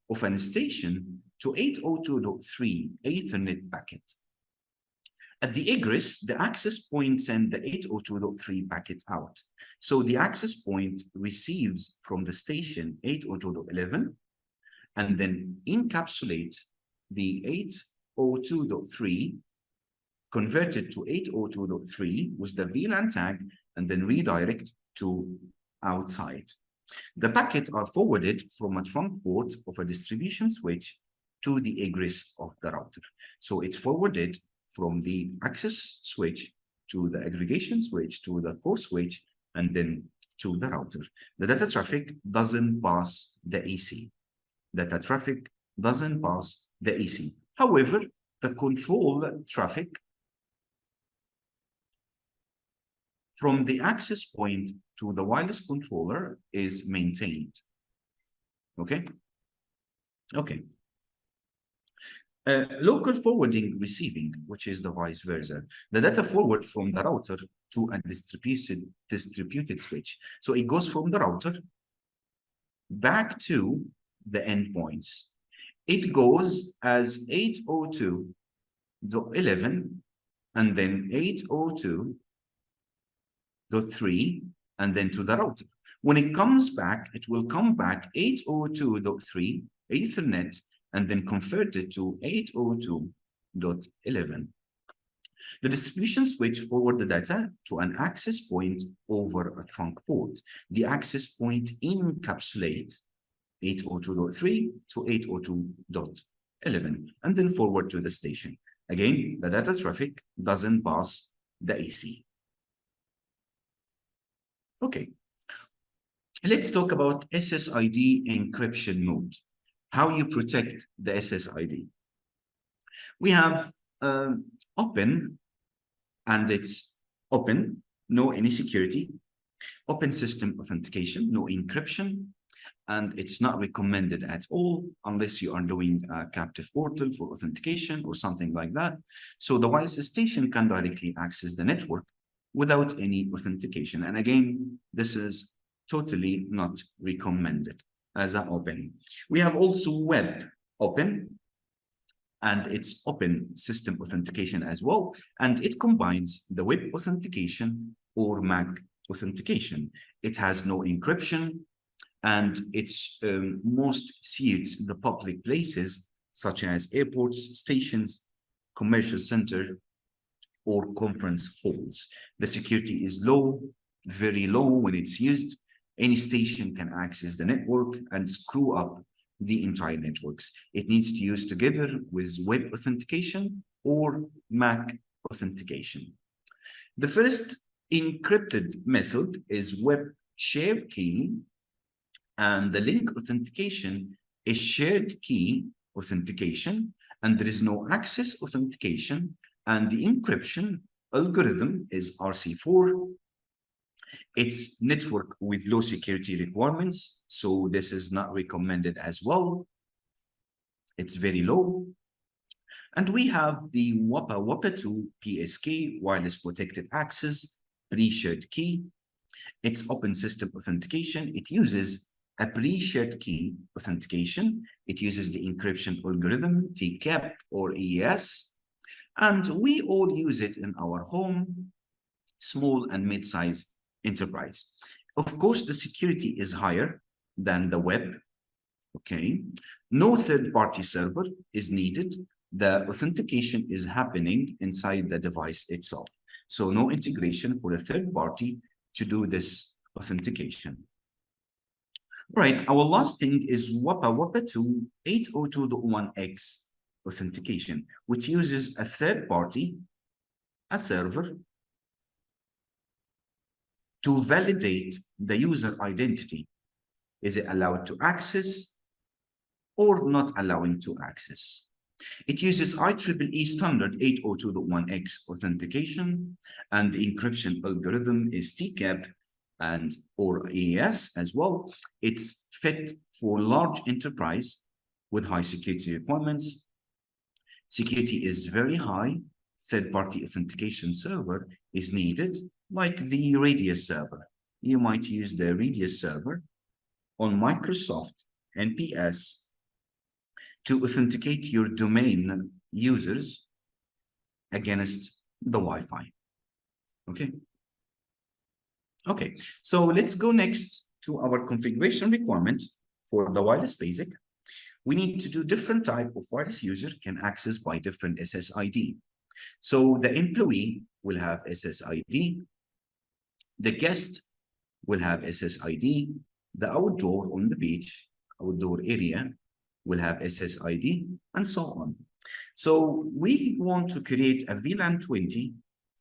of an station, to 802.3 Ethernet packet. At the egress, the access point sends the 802.3 packet out. So the access point receives from the station 802.11 and then encapsulate the 802.3 converted to 802.3 with the VLAN tag and then redirect to outside. The packets are forwarded from a trunk port of a distribution switch to the egress of the router. So it's forwarded from the access switch to the aggregation switch to the core switch and then to the router. The data traffic doesn't pass the AC. Data traffic doesn't pass the AC. However, the control traffic from the access point to the wireless controller is maintained. Okay? Okay. Local forwarding receiving, which is the vice versa. The data forward from the router to a distributed switch. So it goes from the router back to the endpoints. It goes as 802.11 and then 802.3 and then to the router. When it comes back, it will come back 802.3 Ethernet and then converted to 802.11. The distribution switch forward the data to an access point over a trunk port. The access point encapsulate 802.3 to 802.11 and then forward to the station. Again, the data traffic doesn't pass the AC. Okay, let's talk about SSID encryption mode. How you protect the SSID. We have open, and it's open, no any security, open system authentication, no encryption, and it's not recommended at all unless you are doing a captive portal for authentication or something like that. So the wireless station can directly access the network without any authentication. And again, this is totally not recommended as an open. We have also web open, and it's open system authentication as well. And it combines the web authentication or MAC authentication. It has no encryption, and it's most suits the public places such as airports, stations, commercial center, or conference halls. The security is low, very low when it's used. Any station can access the network and screw up the entire networks. It needs to use together with web authentication or MAC authentication. The first encrypted method is web share key, and the link authentication is shared key authentication, and there is no access authentication, and the encryption algorithm is RC4. It's network with low security requirements, so this is not recommended as well. It's very low. And we have the WAPA2 PSK, wireless protected access, pre-shared key. It's open system authentication. It uses a pre-shared key authentication. It uses the encryption algorithm, TCAP or ES. And we all use it in our home, small and mid-sized enterprise. Of course, the security is higher than the web. Okay, no third-party server is needed. The authentication is happening inside the device itself. So no integration for a third party to do this authentication. Right, our last thing is WAPA2 802.1x authentication, which uses a third party, a server, to validate the user identity. Is it allowed to access or not allowing to access? It uses IEEE standard 802.1x authentication, and the encryption algorithm is TCAP and or AES as well. It's fit for large enterprise with high security requirements. Security is very high. Third-party authentication server is needed, like the Radius server. You might use the Radius server on Microsoft NPS to authenticate your domain users against the Wi-Fi. Okay. Okay, so let's go next to our configuration requirement for the wireless basic. We need to do different type of wireless user can access by different SSID. So the employee will have SSID, the guest will have SSID, the outdoor on the beach, outdoor area will have SSID, and so on. So we want to create a VLAN 20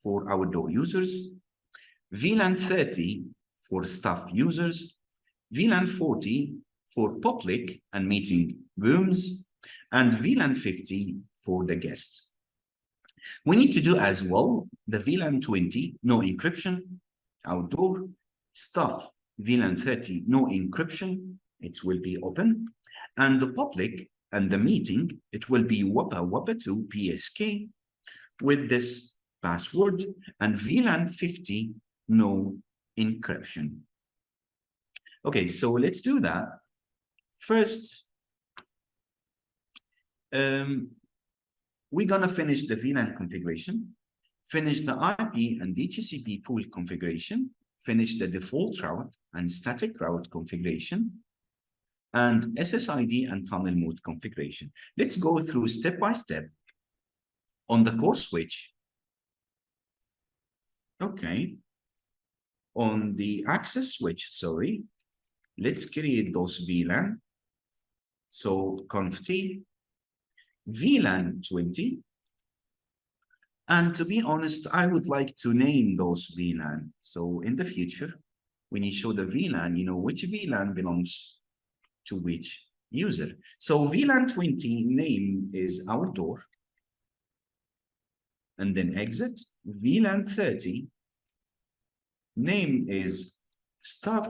for outdoor users, VLAN 30 for staff users, VLAN 40 for public and meeting rooms, and VLAN 50 for the guest. We need to do as well the VLAN 20, no encryption, outdoor, staff VLAN 30, no encryption, it will be open, and the public and the meeting, it will be WAPA2 PSK with this password, and VLAN 50, no encryption. Okay, so let's do that. First, we're gonna finish the VLAN configuration, finish the IP and DHCP pool configuration, finish the default route and static route configuration, and SSID and tunnel mode configuration. Let's go through step by step on the core switch. Okay, on the access switch, sorry, let's create those VLAN. So conft VLAN 20. And to be honest, I would like to name those VLAN. So in the future, when you show the VLAN, you know which VLAN belongs to which user. So VLAN 20 name is outdoor. And then exit. VLAN 30 name is staff.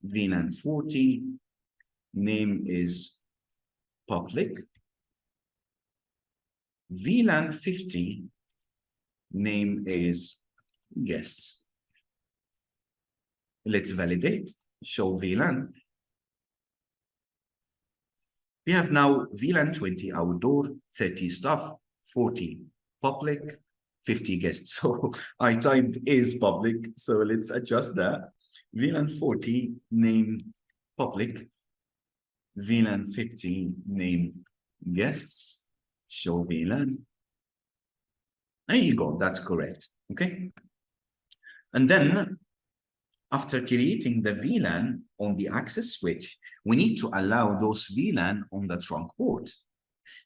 VLAN 40 name is public. VLAN 50 name is guests. Let's validate, show VLAN. We have now VLAN 20 outdoor, 30 staff, 40 public, 50 guests. So I typed is public, so let's adjust that. VLAN 40 name public, VLAN 50 name guests. Show VLAN. There you go, that's correct, okay? And then, after creating the VLAN on the access switch, we need to allow those VLAN on the trunk port.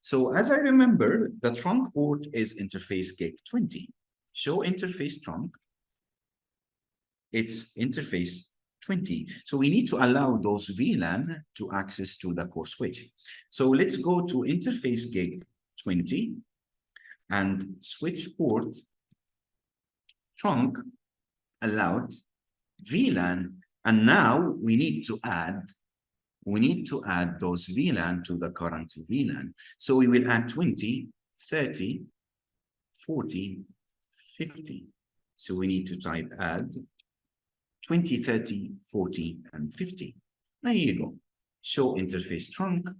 So as I remember, the trunk port is interface gig 20. Show interface trunk, it's interface 20. So we need to allow those VLAN to access to the core switch. So let's go to interface gig 20 and switch port trunk allowed VLAN, and now we need to add those VLAN to the current VLAN. So we will add 20, 30, 40, 50. So we need to type add 20, 30, 40, and 50. There you go. Show interface trunk.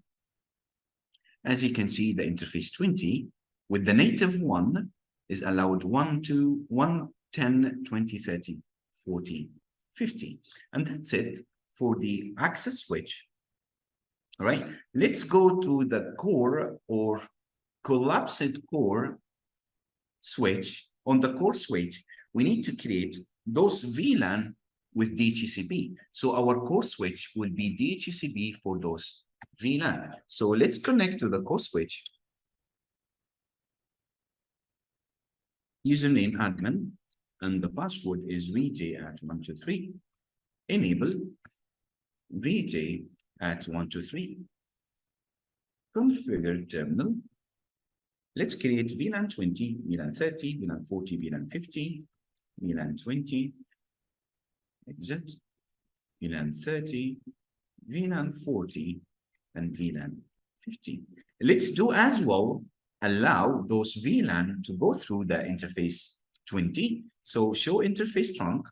As you can see, the interface 20 with the native one is allowed 1, 2, 1, 10, 20, 30, 40, 50. And that's it for the access switch. All right, let's go to the core or collapsed core switch. On the core switch, we need to create those VLAN with DHCP. So our core switch will be DHCP for those VLAN. So let's connect to the core switch. Username admin, and the password is Ruijie at 123. Enable Ruijie at 123. Configure terminal. Let's create VLAN 20, VLAN 30, VLAN 40, VLAN 50, VLAN 20. Exit. VLAN 30, VLAN 40, and VLAN 50. Let's do as well, allow those VLAN to go through the interface 20. So show interface trunk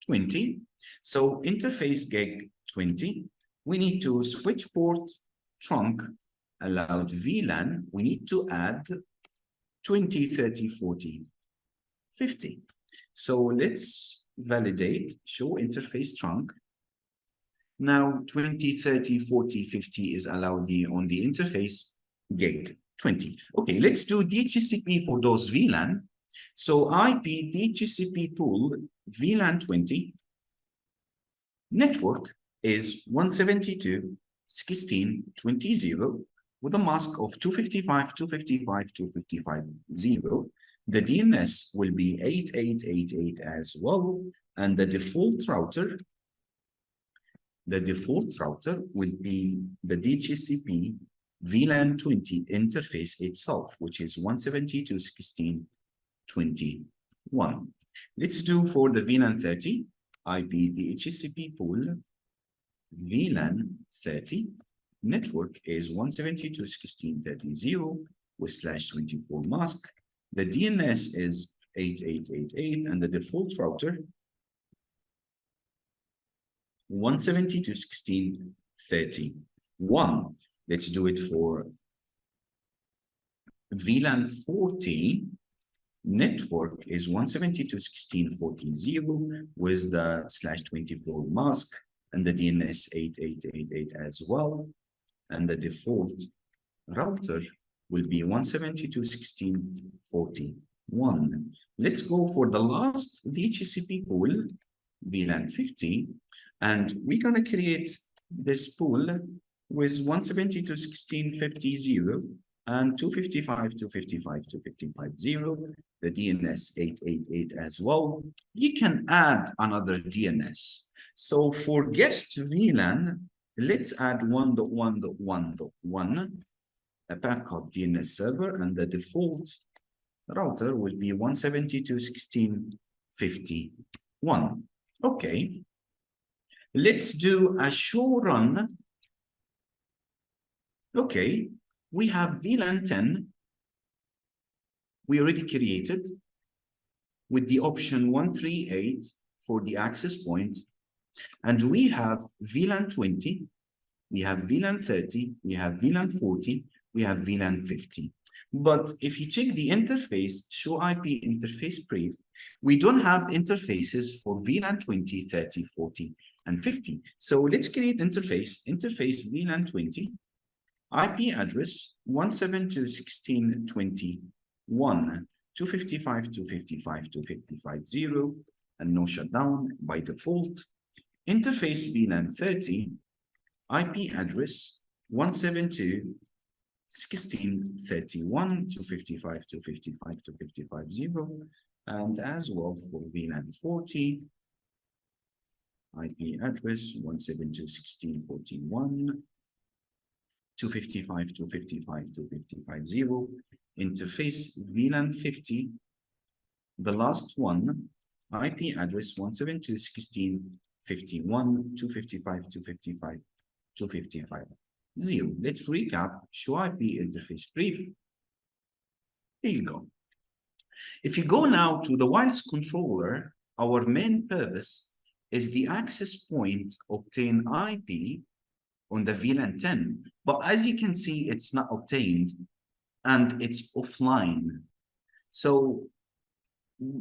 20. So interface gig 20. We need to switch port trunk allowed VLAN. We need to add 20, 30, 40, 50. So let's validate show interface trunk. Now 20, 30, 40, 50 is allowed on the interface, gig 20. Okay, let's do DHCP for those VLAN. So IP DHCP pool VLAN 20 network is 172.16.20 with a mask of 255.255.255.0. The DNS will be 8888 as well, and the default router will be the DHCP VLAN 20 interface itself, which is 172.16.21. Let's do for the VLAN 30, IP DHCP pool VLAN 30 network is 172.16.30 with /24 mask. The DNS is 8888 and the default router 172.16.31. Let's do it for VLAN 40 network is 172.16.40 with the /24 mask and the DNS 8888 as well. And the default router will be 172.16.41. Let's go for the last DHCP pool, VLAN 50, and we're going to create this pool with 172.16.50 and 255.255.255.0, the DNS 888 as well. You can add another DNS. So for guest VLAN, let's add 1.1.1.1, a backup DNS server, and the default router will be 172.16.51. Okay, let's do a show run. Okay, we have VLAN 10 we already created with the option 138 for the access point. And we have VLAN 20, we have VLAN 30, we have VLAN 40, we have VLAN 50. But if you check the interface, show IP interface brief, we don't have interfaces for VLAN 20, 30, 40, and 50. So let's create interface VLAN 20, IP address 172.16.21, 255.255.255.0, and no shutdown by default. Interface VLAN 30, IP address 172.16.31, 255.255.255.0, and as well for VLAN 40, IP address 172.16.41, 255.255.255.0, interface VLAN 50, the last one, IP address 172.16.51, 255.255.255.0. Let's recap, show IP interface brief. Here you go. If you go now to the wireless controller, our main purpose is the access point obtain IP on the VLAN 10. But as you can see, it's not obtained and it's offline. So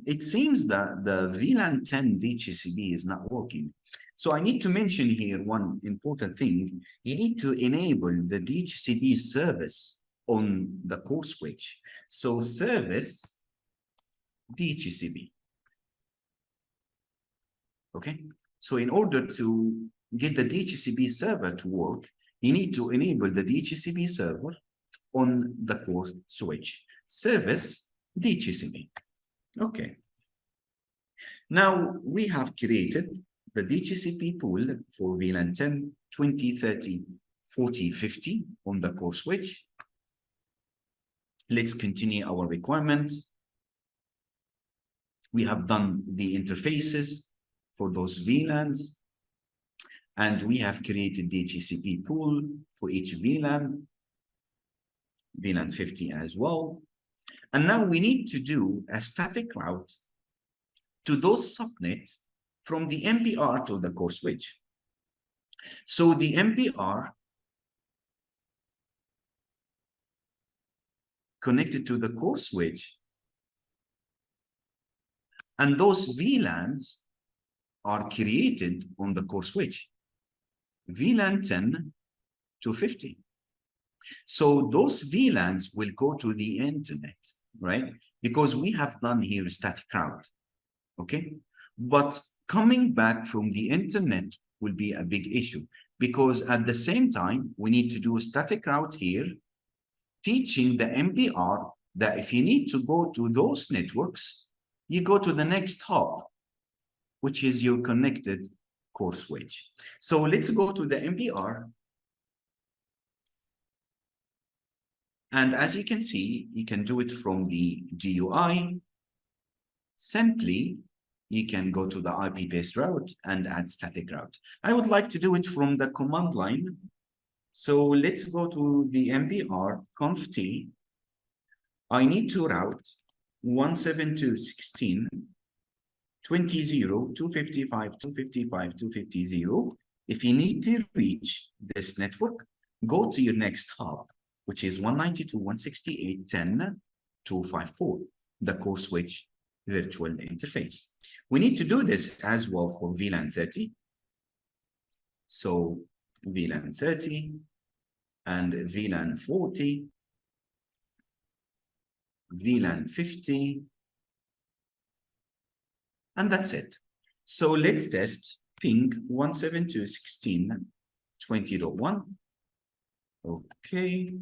it seems that the VLAN 10 DHCP is not working. So I need to mention here one important thing. You need to enable the DHCP service on the core switch. So service DHCP. Okay. So in order to get the DHCP server to work, you need to enable the DHCP server on the core switch. Service DHCP. Okay. Now we have created the DHCP pool for VLAN 10, 20, 30, 40, 50 on the core switch. Let's continue our requirement. We have done the interfaces for those VLANs, and we have created the DHCP pool for each VLAN, VLAN 50 as well. And now we need to do a static route to those subnets from the MPR to the core switch. So the MPR connected to the core switch, and those VLANs are created on the core switch. VLAN 10 to 50. So those VLANs will go to the internet, right? Because we have done here static route, okay? But coming back from the internet will be a big issue because at the same time, we need to do a static route here, teaching the MBR that if you need to go to those networks, you go to the next hop, which is your connected core switch. So let's go to the MBR. And as you can see, you can do it from the GUI. Simply, you can go to the IP-based route and add static route. I would like to do it from the command line. So let's go to the MBR conf t. I need to route 172.16.20.255.255.250. If you need to reach this network, go to your next hop, which is 192.168.10.254, the core switch virtual interface. We need to do this as well for VLAN 30. So VLAN 30 and VLAN 40, VLAN 50, and that's it. So let's test ping 172.16.20.1. Okay,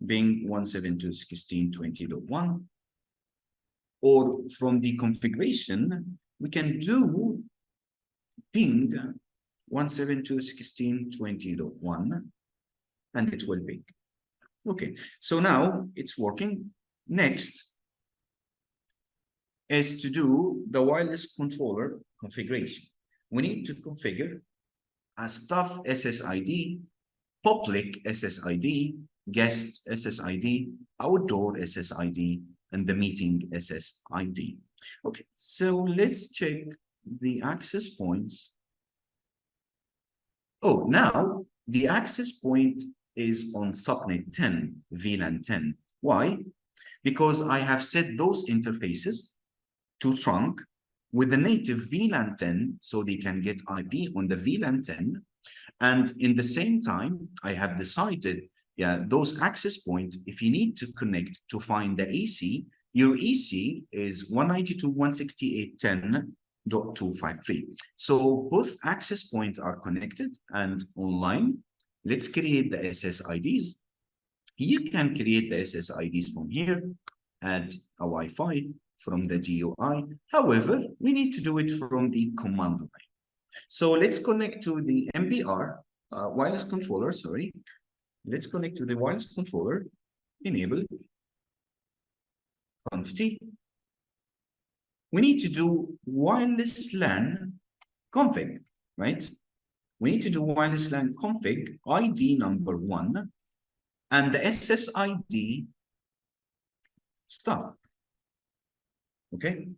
ping 172.16.20.1. Or from the configuration, we can do ping 172.16.20.1 and it will ping. Okay, so now it's working. Next is to do the wireless controller configuration. We need to configure a staff SSID, public SSID, guest SSID, outdoor SSID, and the meeting SSID. Okay, so let's check the access points. Oh, now the access point is on subnet 10, VLAN 10. Why? Because I have set those interfaces to trunk with the native VLAN 10 so they can get IP on the VLAN 10. And in the same time, I have decided, those access points, if you need to connect to find the EC, your EC is 192.168.10.253. So both access points are connected and online. Let's create the SSIDs. You can create the SSIDs from here, add a Wi-Fi from the GUI. However, we need to do it from the command line. So let's connect to the MBR wireless controller, sorry. Let's connect to the wireless controller, enable conf t. We need to do wireless LAN config, right? We need to do wireless LAN config ID number 1 and the SSID stuff. Okay.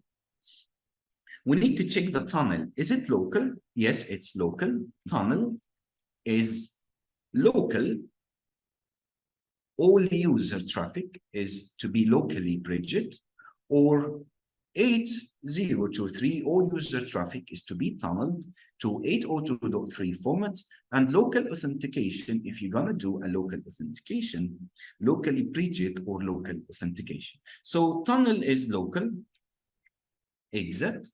We need to check the tunnel. Is it local? Yes, it's local. Tunnel is local. All user traffic is to be locally bridged, or 8023, all user traffic is to be tunneled to 802.3 format, and local authentication, if you're gonna do a local authentication, locally bridged or local authentication. So tunnel is local, exit.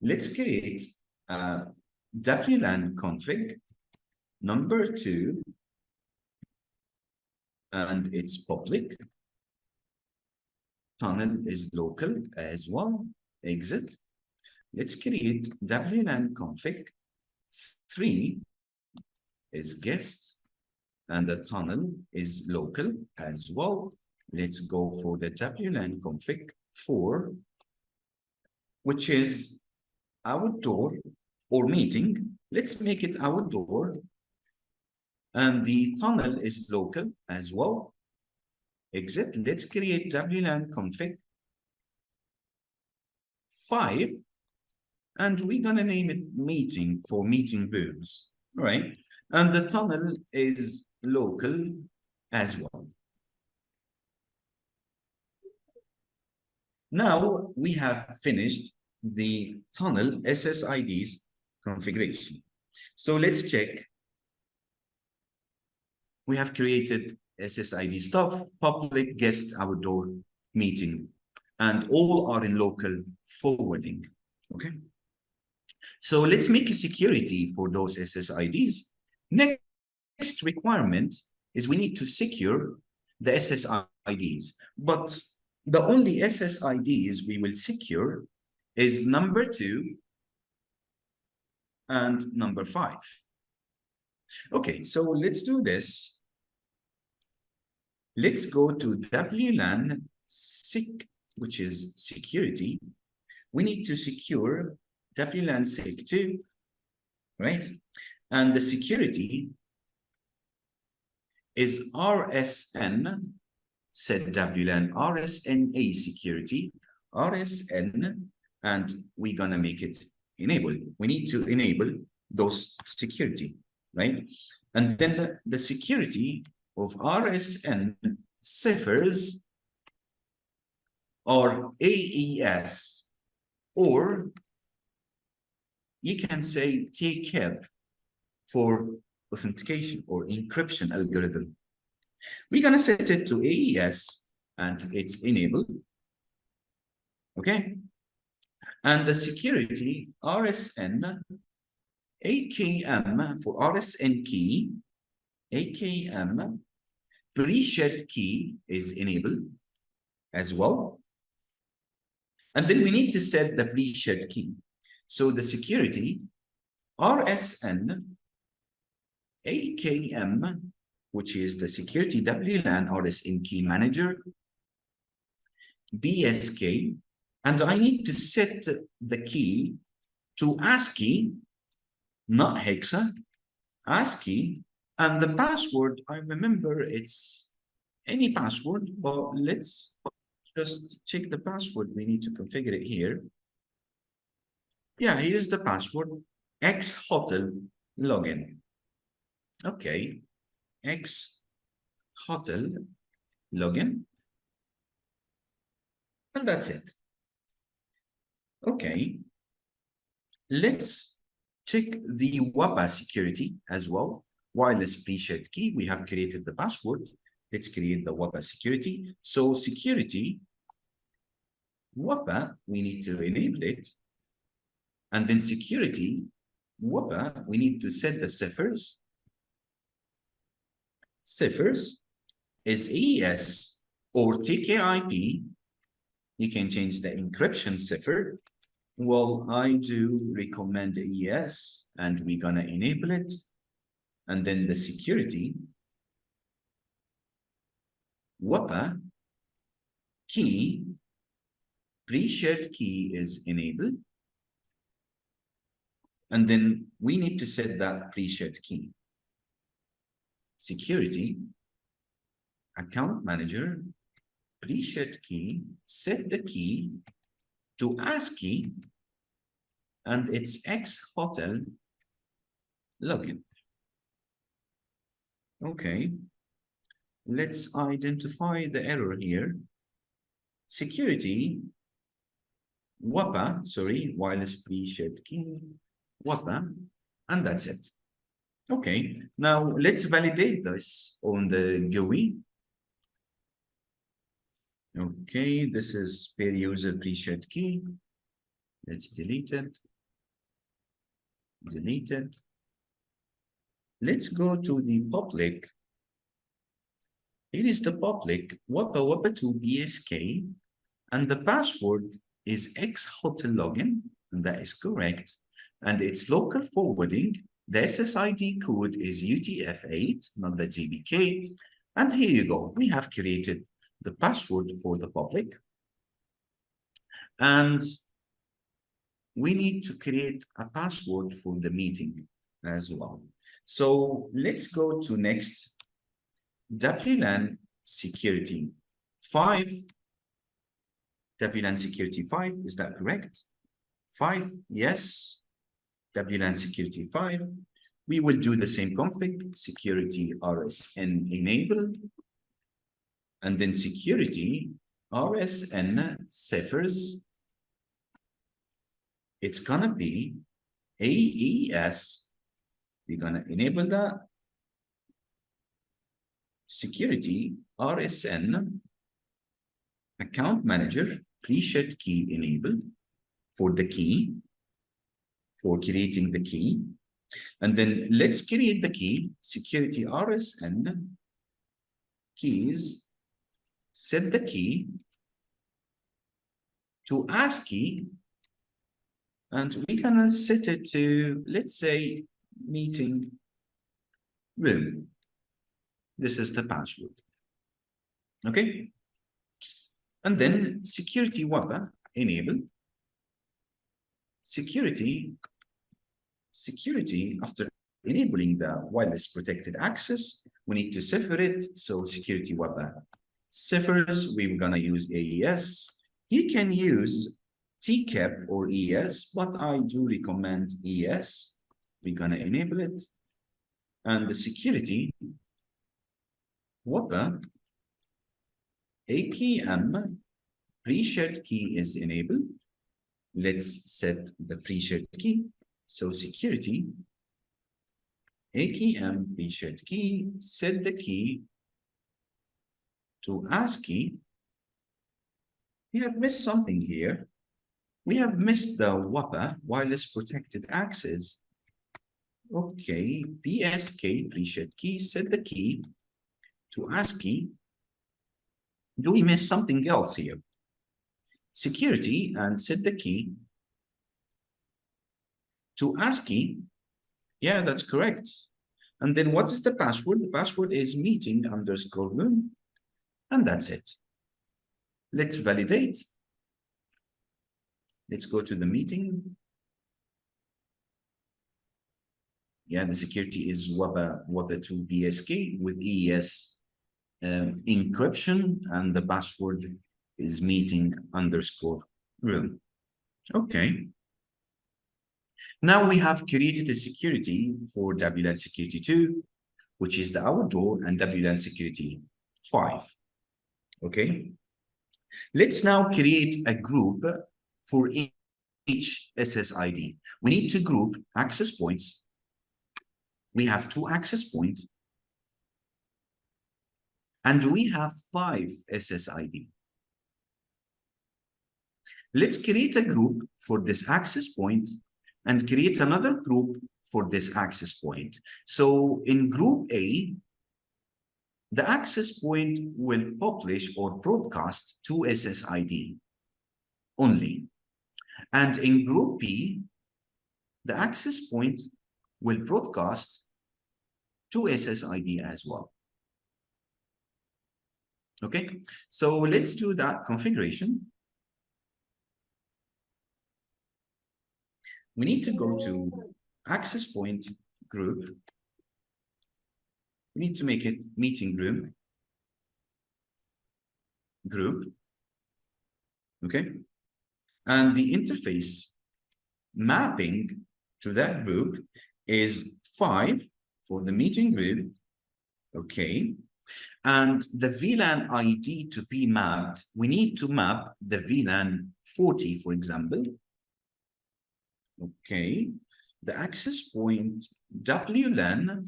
Let's create a WLAN config number 2, and it's public. Tunnel is local as well, exit. Let's create WLAN config 3 is guest, and the tunnel is local as well. Let's go for the WLAN config 4, which is outdoor or meeting. Let's make it outdoor. And the tunnel is local as well. Exit. Let's create WLAN config 5. And we're gonna name it meeting for meeting rooms. All right. And the tunnel is local as well. Now we have finished the tunnel SSIDs configuration. So let's check we have created SSID stuff, public guest outdoor meeting, and all are in local forwarding. Okay. So let's make a security for those SSIDs. Next requirement is we need to secure the SSIDs, but the only SSIDs we will secure is number 2 and number 5. Okay, so let's do this. Let's go to WLAN SIC, which is security. We need to secure WLAN SIC 2, right? And the security is RSN, set WLAN RSNA security, RSN, and we're gonna make it enable. We need to enable those security, right? And then the security of RSN ciphers or AES, or you can say TCAP for authentication or encryption algorithm. We're gonna set it to AES and it's enabled. Okay. And the security RSN AKM for RSN key, AKM pre-shared key is enabled as well. And then we need to set the pre-shared key. So the security RSN AKM, which is the security WLAN RSN key manager, BSK, and I need to set the key to ASCII, not hexa, ASCII, and the password, I remember it's any password, but let's just check the password. We need to configure it here. Yeah, here's the password, X hotel login. Okay, X hotel login. And that's it. Okay, let's check the WAPA security as well. Wireless pre-shared key, we have created the password. Let's create the WAPA security. So security, WAPA, we need to enable it. And then security, WAPA, we need to set the ciphers. Ciphers is AES or TKIP. You can change the encryption cipher. Well, I do recommend AES, and we're gonna enable it. And then the security, WAPA key, pre-shared key is enabled. And then we need to set that pre-shared key. Security, account manager, pre-shared key, set the key to ASCII, and it's X hotel login. Okay, let's identify the error here. Security, WAPA, sorry, wireless pre-shared key, WAPA, and that's it. Okay, now let's validate this on the GUI. Okay, this is per user pre-shared key. Let's delete it. Delete it. Let's go to the public. Here is the public WAPA2 BSK, and the password is X hotel login, and that is correct. And it's local forwarding. The SSID code is UTF-8, not the GBK. And here you go. We have created the password for the public. And we need to create a password for the meeting as well. So let's go to next. WLAN security 5. WLAN security 5, is that correct? 5, yes. WLAN security 5. We will do the same config, security RSN enable, and then security RSN ciphers. It's gonna be AES. We're gonna enable that. security RSN account manager pre-shared key enabled for the key, for creating the key. And then let's create the key, security RSN keys, set the key to ASCII, and we're gonna set it to, let's say, meeting room. This is the password. Okay. And then security web enable. Security after enabling the wireless protected access, we need to cipher it. So security web ciphers, we're gonna use AES. You can use TCAP or ES, but I do recommend ES. We're gonna enable it. And the security web AKM pre-shared key is enabled. Let's set the pre-shared key. So security AKM pre-shared key, set the key to ASCII. We have missed something here. We have missed the WAPA, wireless protected access. Okay, PSK pre-shared key, set the key to ASCII. Do we miss something else here? Security and set the key to ASCII. Yeah, that's correct. And then what is the password? The password is meeting_room, and that's it. Let's validate. Let's go to the meeting. Yeah, the security is WAPA2 PSK with EES encryption, and the password is meeting_room. Okay. Now we have created a security for WLAN security 2, which is the outdoor, and WLAN security 5. Okay. Let's now create a group for each SSID. We need to group access points. We have 2 access points. And we have 5 SSID. Let's create a group for this access point and create another group for this access point. So in group A, the access point will publish or broadcast 2 SSID only. And in group B, the access point will broadcast 2 SSID as well. Okay, so let's do that configuration. We need to go to access point group. We need to make it meeting room group. Okay, and the interface mapping to that group is 5 for the meeting room. Okay, and the VLAN ID to be mapped, we need to map the VLAN 40, for example. Okay, the access point WLAN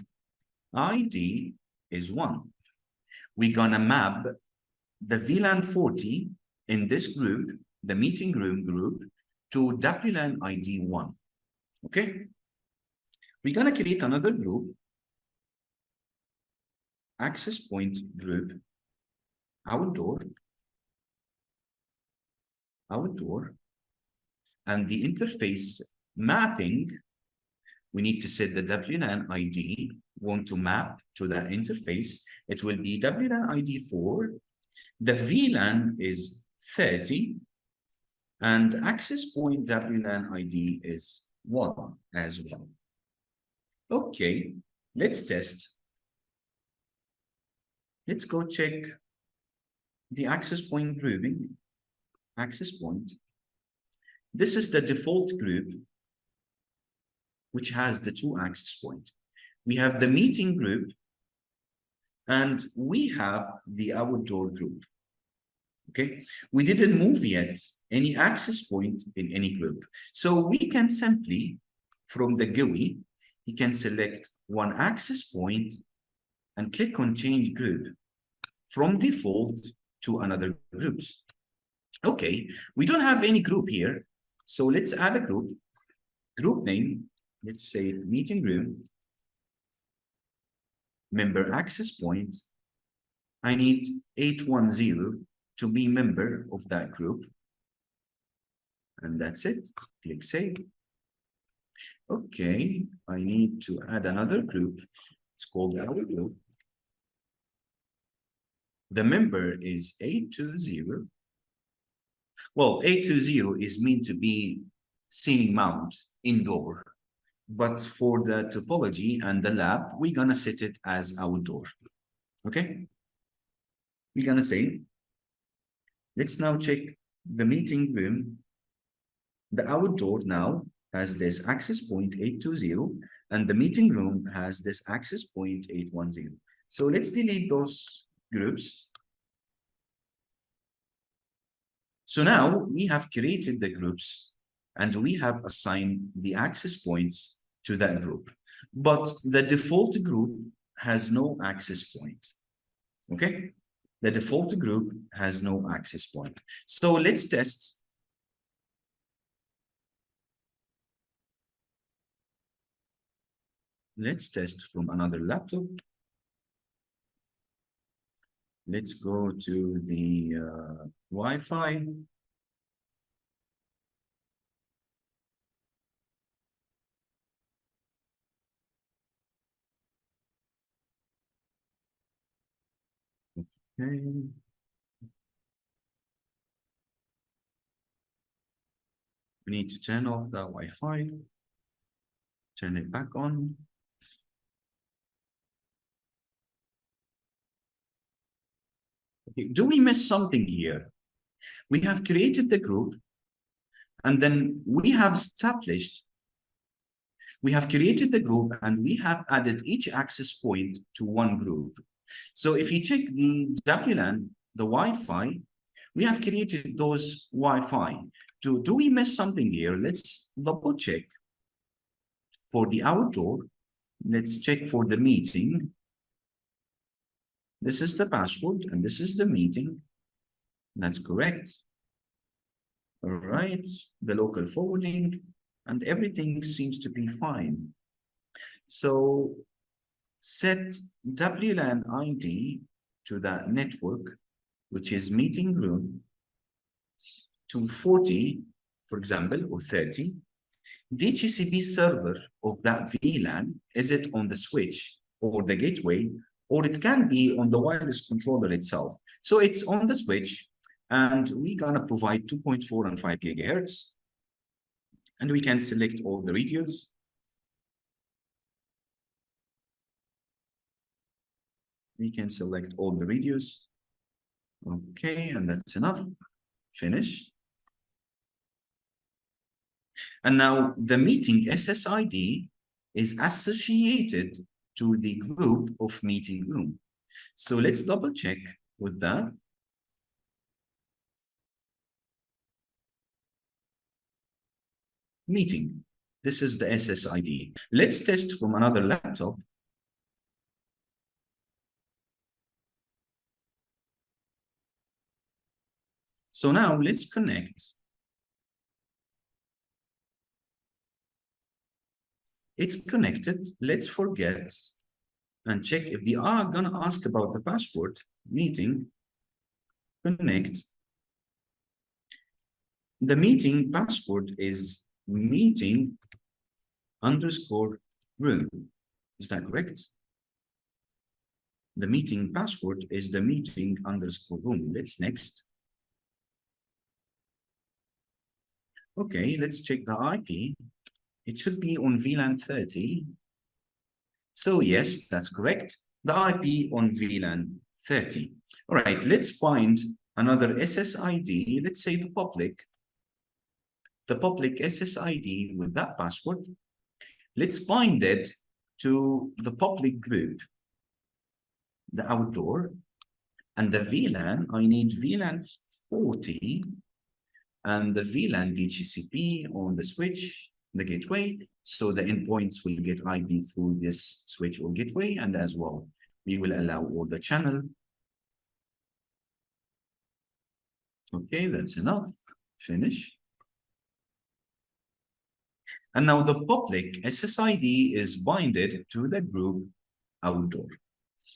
ID is 1. We're gonna map the VLAN 40 in this group, the meeting room group, to WLAN ID 1. Okay, we're gonna create another group, access point group, outdoor, and the interface mapping, we need to set the WLAN ID, want to map to that interface. It will be WLAN ID 4. The VLAN is 30, and access point WLAN ID is 1 as well. Okay, let's test. Let's go check the access point grouping. Access point. This is the default group, which has the 2 access points. We have the meeting group, and we have the outdoor group. Okay, we didn't move yet any access point in any group. So we can simply, from the GUI, you can select one access point and click on change group. from default to another groups. Okay, we don't have any group here. So let's add a group. Group name, let's say meeting room. Member access point. I need 810 to be member of that group. And that's it. Click save. Okay, I need to add another group. It's called our group. The member is 820. Well, 820 is meant to be ceiling mount indoor. But for the topology and the lab, we're gonna set it as outdoor. Okay? We're gonna say, let's now check the meeting room. The outdoor now has this access point 820, and the meeting room has this access point 810. So let's delete those groups. So now we have created the groups and we have assigned the access points to that group. But the default group has no access point. Okay? The default group has no access point. So let's test. Let's test from another laptop. Let's go to the Wi-Fi. Okay. We need to turn off the Wi-Fi. Turn it back on. Okay. Do we miss something here? We have created the group, and then we have created the group, and we have added each access point to one group. So if you check the WLAN, the Wi-Fi, we have created those Wi-Fi. Do we miss something here? Let's double check. For the outdoor, let's check for the meeting. This is the password, and this is the meeting. That's correct. All right, the local forwarding, and everything seems to be fine. So set WLAN ID to that network, which is meeting room, to 40, for example, or 30. DHCP server of that VLAN, is it on the switch or the gateway, or it can be on the wireless controller itself. So it's on the switch, and we're gonna provide 2.4 and 5 gigahertz. And we can select all the radios. We can select all the radios. Okay, and that's enough. Finish. And now the meeting SSID is associated to the group of meeting room. So let's double check with that. Meeting. This is the SSID. Let's test from another laptop. So now let's connect. It's connected. Let's forget and check if they are gonna ask about the password. Meeting, connect. The meeting password is meeting underscore room. Is that correct? The meeting password is the meeting underscore room. Let's next. Okay, let's check the IP. It should be on VLAN 30. So yes, that's correct. The IP on VLAN 30. All right, let's find another SSID. Let's say the public SSID with that password. Let's bind it to the public group, the outdoor, and the VLAN. I need VLAN 40 and the VLAN DHCP on the switch, the gateway. So the endpoints will get IP through this switch or gateway, and as well, we will allow all the channel Okay, that's enough. Finish. And now the public SSID is binded to the group outdoor.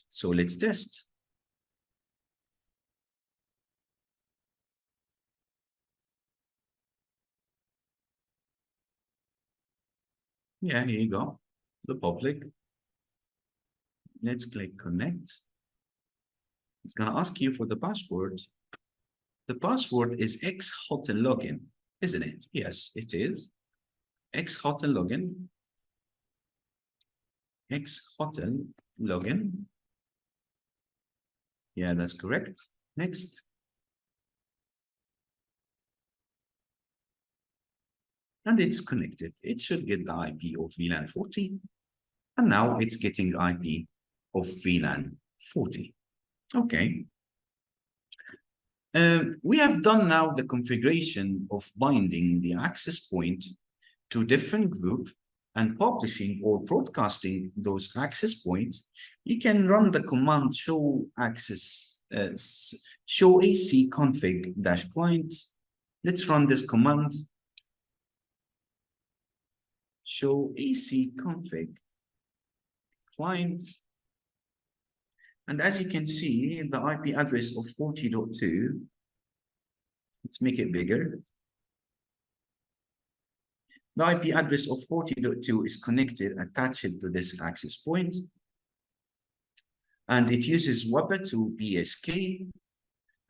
So let's test. Yeah, here you go. The public. Let's click connect. It's going to ask you for the password. The password is X hotel login, isn't it? Yes, it is. X hotel login. X hotel login. Yeah, that's correct. Next. And it's connected. It should get the IP of VLAN 40. And now it's getting IP of VLAN 40. Okay. We have done now the configuration of binding the access point to different group and publishing or broadcasting those access points. You can run the command show access show AC config dash client. Let's run this command. Show AC config client. And as you can see, the IP address of 40.2, let's make it bigger. The IP address of 40.2 is connected, attached to this access point. And it uses WAPA to BSK,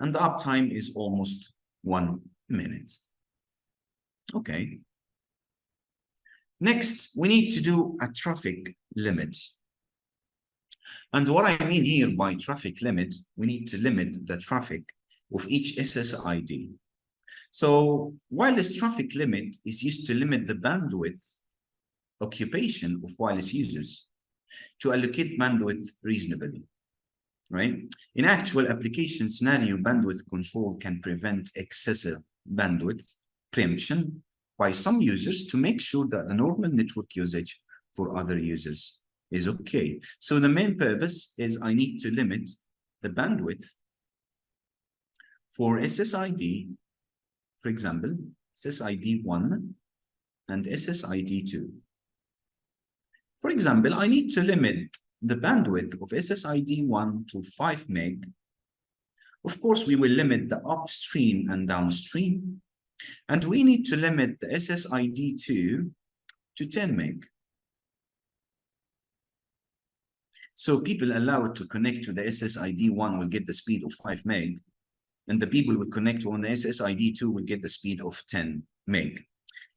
and the uptime is almost 1 minute. Okay. Next, we need to do a traffic limit. And what I mean here by traffic limit, we need to limit the traffic of each SSID. So wireless traffic limit is used to limit the bandwidth occupation of wireless users to allocate bandwidth reasonably, right? In actual application scenario, bandwidth control can prevent excessive bandwidth preemption by some users to make sure that the normal network usage for other users is okay. So the main purpose is I need to limit the bandwidth for SSID, for example, SSID 1 and SSID 2. For example, I need to limit the bandwidth of SSID 1 to 5 meg. Of course, we will limit the upstream and downstream, and we need to limit the SSID 2 to 10 meg. So people allowed to connect to the SSID 1 will get the speed of 5 meg, and the people who connect on the SSID 2 will get the speed of 10 meg.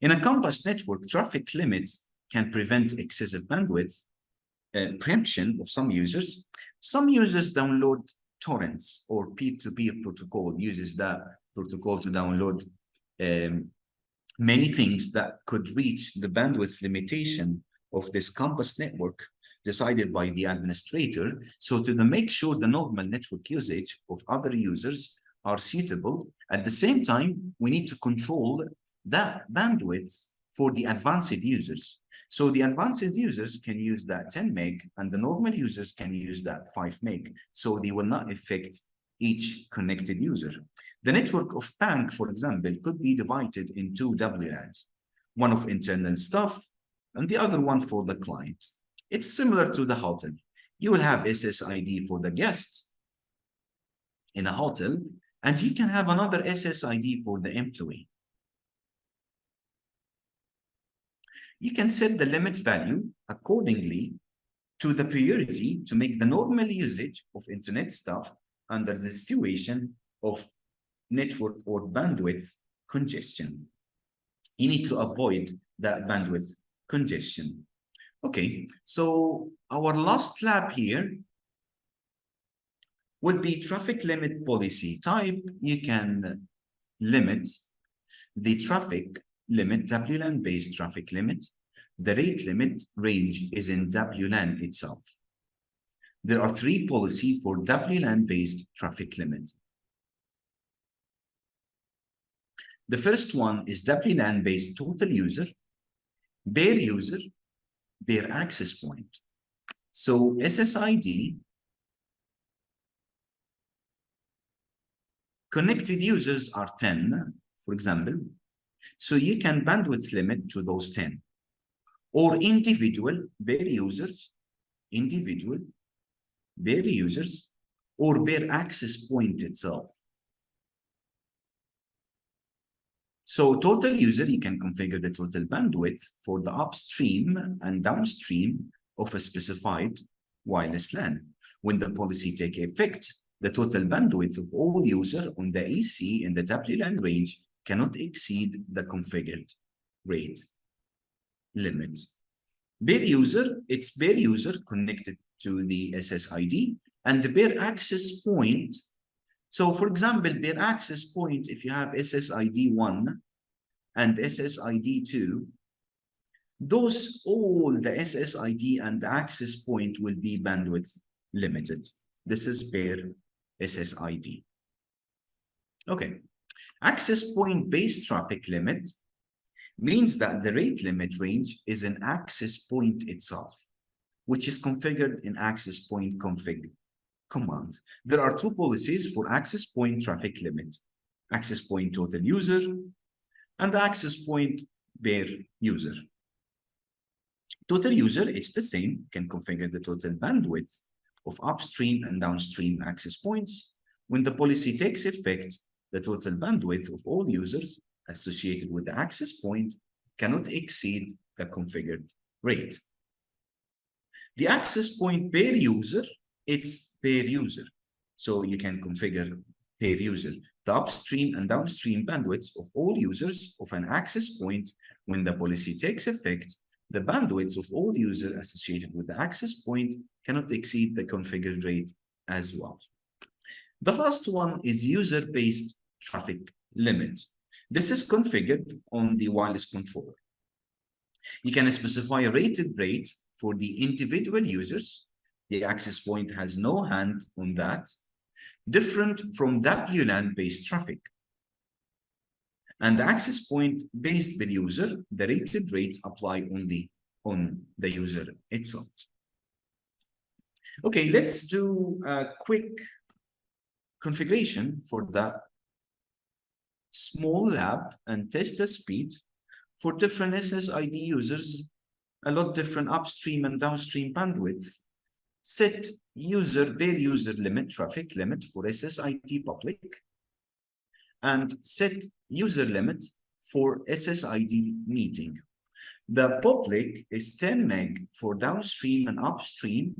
In a campus network, traffic limit can prevent excessive bandwidth preemption of some users. Some users download torrents or peer-to-peer protocol, uses that protocol to download many things that could reach the bandwidth limitation of this campus network decided by the administrator. So to make sure the normal network usage of other users are suitable, at the same time, we need to control that bandwidth for the advanced users. So the advanced users can use that 10 meg and the normal users can use that 5 meg. So they will not affect each connected user. The network of bank, for example, could be divided in 2 WLANs, one of internal stuff and the other one for the client. It's similar to the hotel. You will have SSID for the guest in a hotel, and you can have another SSID for the employee. You can set the limit value accordingly to the priority to make the normal usage of internet stuff under the situation of network or bandwidth congestion. You need to avoid that bandwidth congestion. Okay, so our last lab here would be traffic limit policy type. You can limit the traffic limit, WLAN-based traffic limit. The rate limit range is in WLAN itself. There are 3 policies for WLAN-based traffic limit. The first one is WLAN-based total user, bare user, bare access point. So SSID Connected users are 10, for example. So you can bandwidth limit to those 10. Or individual, their users, individual, their users, or their access point itself. So total user, you can configure the total bandwidth for the upstream and downstream of a specified wireless LAN. When the policy takes effect, the total bandwidth of all users on the AC in the WLAN range cannot exceed the configured rate limit. Bare user, it's bare user connected to the SSID, and the bare access point. So for example, bare access point, if you have SSID 1 and SSID 2, all the SSID and the access point will be bandwidth limited. This is bare SSID. Okay, access point based traffic limit means that the rate limit range is an access point itself, which is configured in access point config command. There are two policies for access point traffic limit: access point total user and access point bare user. Total user is the same, can configure the total bandwidth of upstream and downstream access points. When the policy takes effect, the total bandwidth of all users associated with the access point cannot exceed the configured rate. The access point per user, it's per user. So you can configure per user the upstream and downstream bandwidths of all users of an access point. When the policy takes effect, the bandwidths of all users associated with the access point cannot exceed the configured rate as well. The last one is user-based traffic limit. This is configured on the wireless controller. You can specify a rated rate for the individual users. The access point has no hand on that, different from WLAN-based traffic. And the access point based per user, the rated rates apply only on the user itself. Okay, let's do a quick configuration for the small lab and test the speed for different SSID users, a lot different upstream and downstream bandwidth. Set user bare user limit traffic limit for SSID public, and set user limit for SSID meeting. The public is 10 meg for downstream and upstream,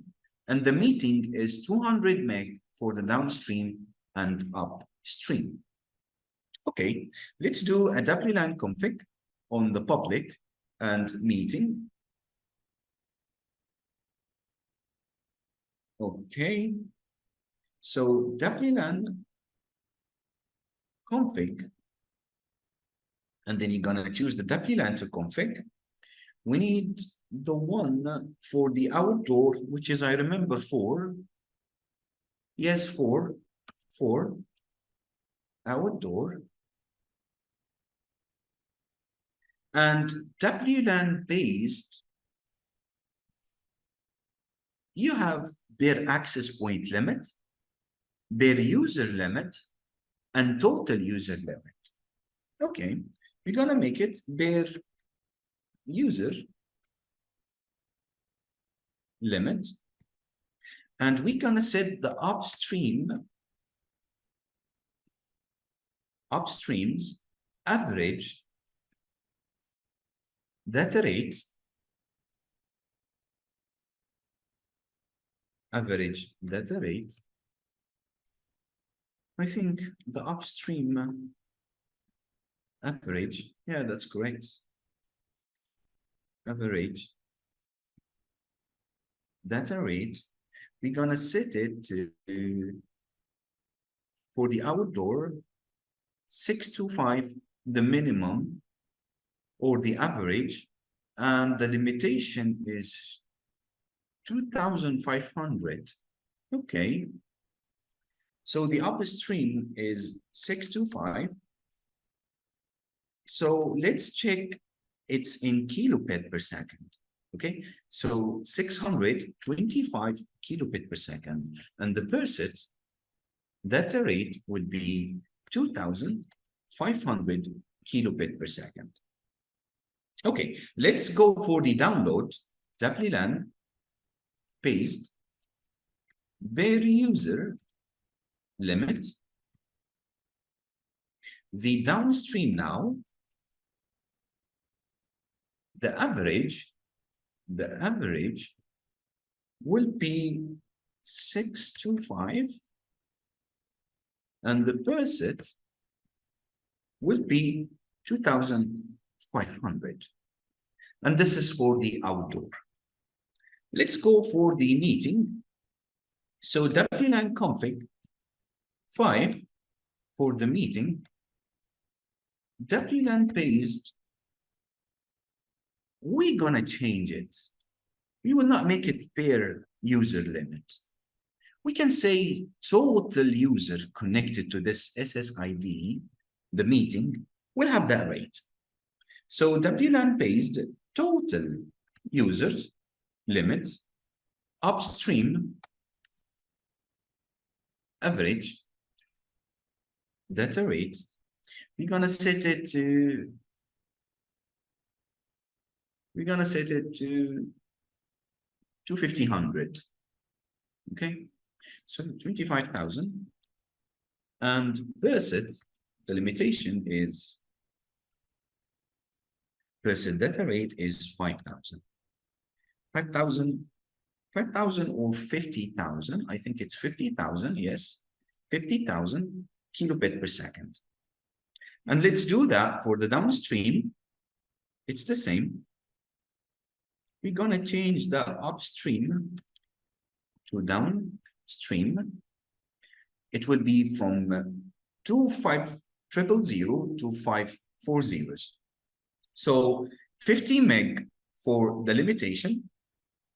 and the meeting is 200 meg for the downstream and upstream. Okay, let's do a WLAN config on the public and meeting. Okay, so WLAN config, and then you're gonna choose the WLAN to config. We need the one for the outdoor, which is, I remember, 4. Yes, 4 outdoor. And WLAN based, you have their access point limit, their user limit, and total user limit. Okay, we're gonna make it their user limit, and we're gonna set the upstream's average data rate, I think the upstream average, yeah, that's correct. Average data rate, we're gonna set it to, for the outdoor, 625, the minimum, or the average, and the limitation is 2,500. Okay. So the upstream is 625. So let's check it's in kilobit per second. Okay. So 625 kilobit per second. And the per set data rate would be 2,500 kilobit per second. Okay, let's go for the download. WLAN paste per user limit. The downstream now, the average will be 625, and the per set will be 2,500. And this is for the outdoor. Let's go for the meeting. So WLAN config 5 for the meeting. WLAN paste, we're gonna change it. We will not make it per user limit. We can say total user connected to this SSID, the meeting, will have that rate. So WLAN paste total users limit upstream average data rate. We're gonna set it to 2,500. Okay, so 25,000, and per set, the limitation is per set data rate is 5,000. 5,000 or 50,000. I think it's 50,000. Yes, 50,000 kilobit per second. And let's do that for the downstream. It's the same. We're gonna change the upstream to downstream. It will be from 2,500 to 540. So 50 meg for the limitation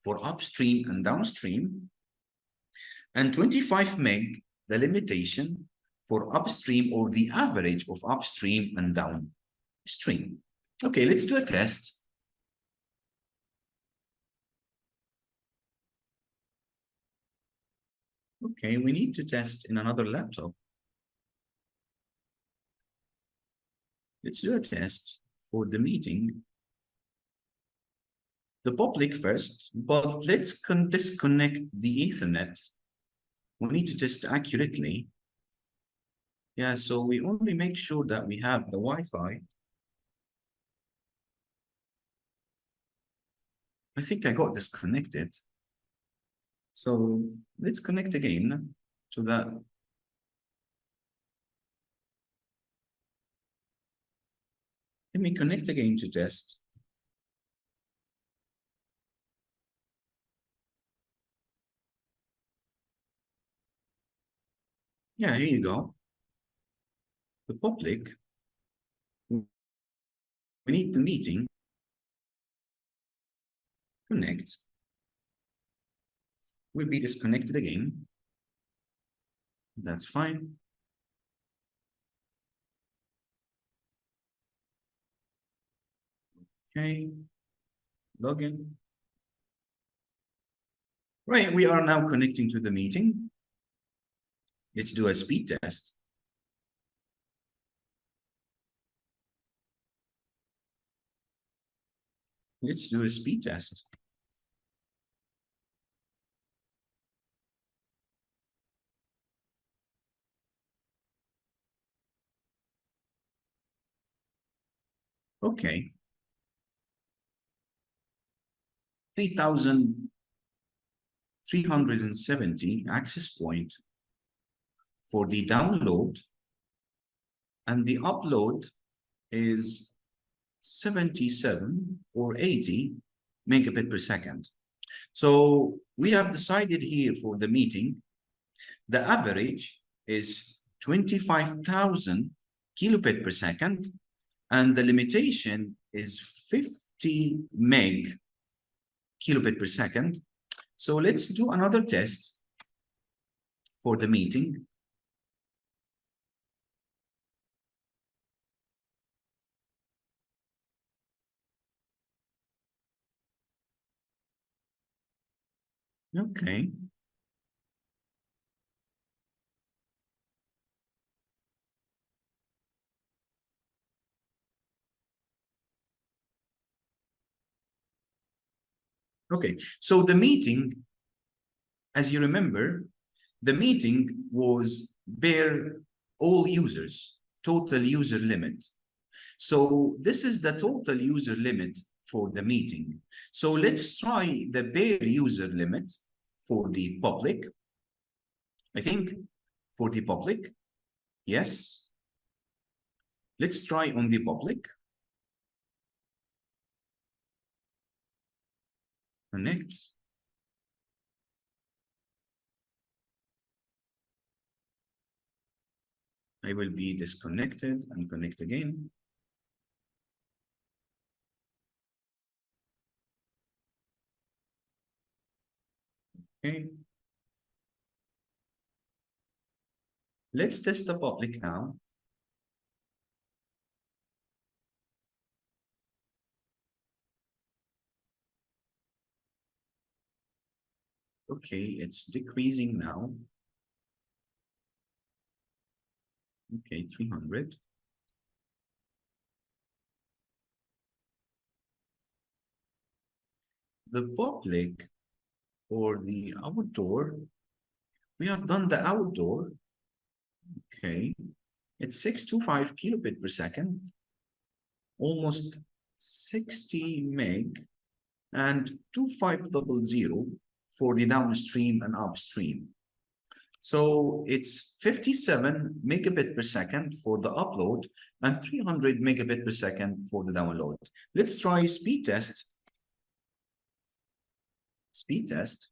for upstream and downstream, and 25 meg the limitation for upstream or the average of upstream and downstream. Okay, let's do a test. Okay, we need to test in another laptop. Let's do a test for the meeting. The public first, but let's disconnect the Ethernet. We need to test accurately. Yeah, so we only make sure that we have the Wi-Fi. I think I got disconnected. So let's connect again to that. Let me connect again to test. Yeah, here you go. The public, we need the meeting, connect, will be disconnected again. That's fine. Okay, login. Right, we are now connecting to the meeting. Let's do a speed test. Let's do a speed test. Okay. 3,370 access point for the download, and the upload is 77 or 80 megabit per second. So we have decided here for the meeting, the average is 25,000 kilobit per second, and the limitation is 50 meg kilobit per second. So let's do another test for the meeting. Okay. Okay, so the meeting, as you remember, the meeting was bare all users, total user limit. So this is the total user limit for the meeting. So let's try the bare user limit for the public. I think for the public, yes. Let's try on the public. Connect. I will be disconnected and connect again. Okay. Let's test the public now. Okay, it's decreasing now. Okay, 300. The public or the outdoor, we have done the outdoor. Okay, it's 625 kilobit per second, almost 60 meg, and 2500 for the downstream and upstream. So it's 57 megabit per second for the upload and 300 megabit per second for the download. Let's try speed test. Speed test.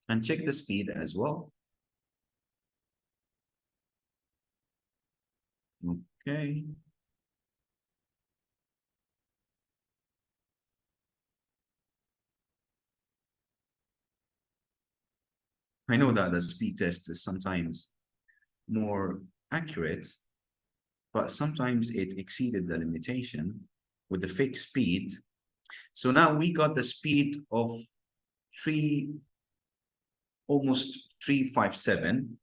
And check the speed as well. Okay. I know that the speed test is sometimes more accurate, but sometimes it exceeded the limitation with the fixed speed. So now we got the speed of almost 357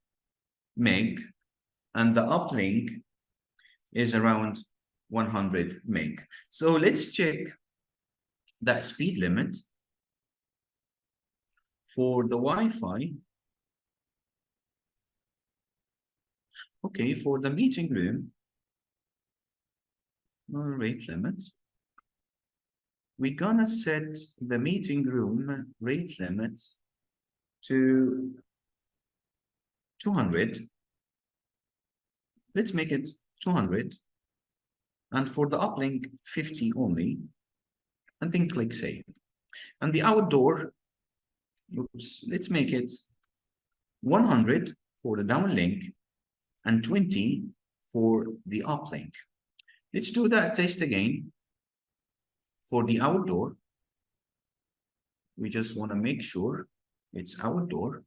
meg, and the uplink is around 100 meg. So let's check that speed limit for the Wi-Fi. Okay, for the meeting room, rate limit. We're gonna set the meeting room rate limit to 200. Let's make it 200. And for the uplink, 50 only. And then click save. And the outdoor, oops, let's make it 100 for the downlink and 20 for the uplink. Let's do that test again. For the outdoor, we just want to make sure it's outdoor.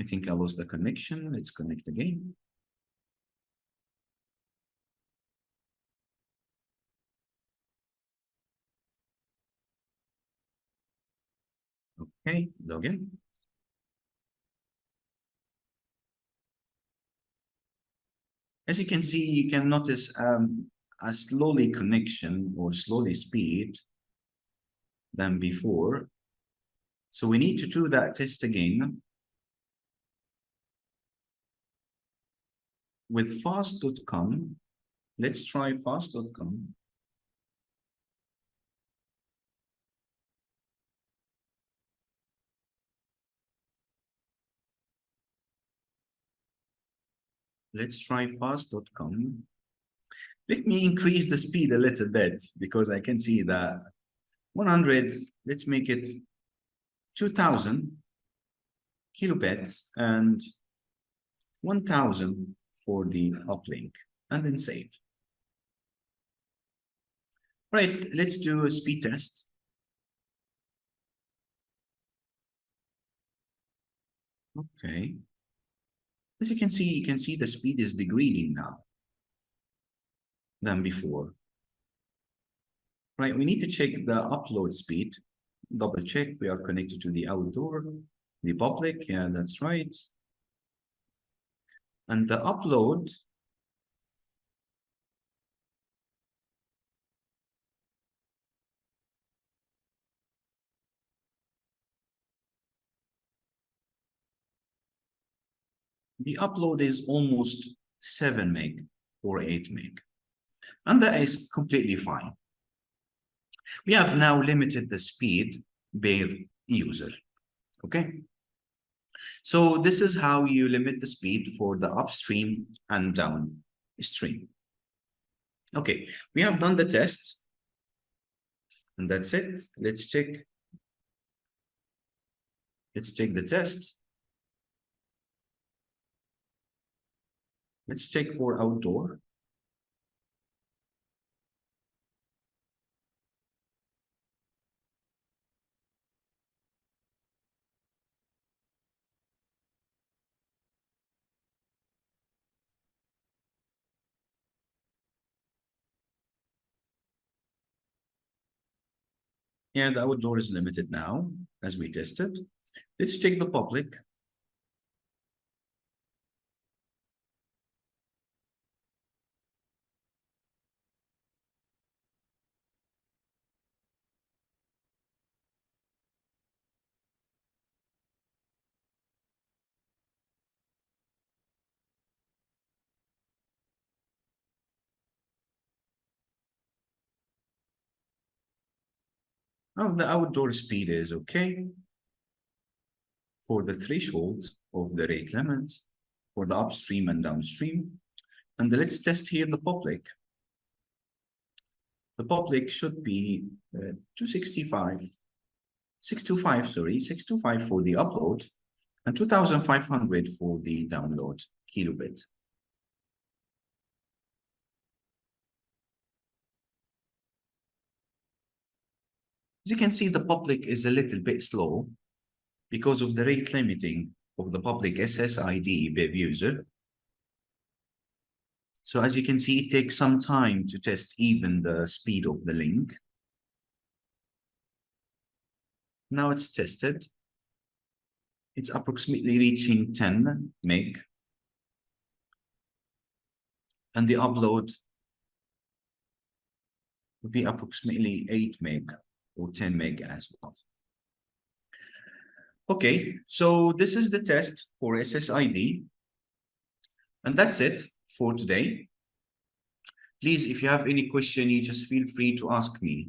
I think I lost the connection. Let's connect again. Okay, login. As you can see, you can notice a slowly connection or slowly speed than before. So we need to do that test again with fast.com. Let's try fast.com. Let's try fast.com. Let me increase the speed a little bit because I can see that 100, let's make it 2000 kilobits and 1000 for the uplink, and then save. Right, let's do a speed test. Okay. As you can see the speed is degrading now than before. Right, we need to check the upload speed. Double check, we are connected to the outdoor, the public, yeah, that's right. And the upload, the upload is almost 7 meg or 8 meg. And that is completely fine. We have now limited the speed per user. Okay. So this is how you limit the speed for the upstream and downstream. Okay, we have done the test. And that's it. Let's check. Let's check the test. Let's check for outdoor. Yeah, the outdoor is limited now, as we tested. Let's check the public. Oh, the outdoor speed is okay for the threshold of the rate limit for the upstream and downstream. And let's test here the public. The public should be 265, 625, sorry, 625 for the upload and 2500 for the download kilobit. As you can see, the public is a little bit slow because of the rate limiting of the public SSID per user. So as you can see, it takes some time to test even the speed of the link. Now it's tested. It's approximately reaching 10 meg. And the upload would be approximately 8 meg or 10 meg as well. Okay, so this is the test for SSID. And that's it for today. Please, if you have any question, you just feel free to ask me.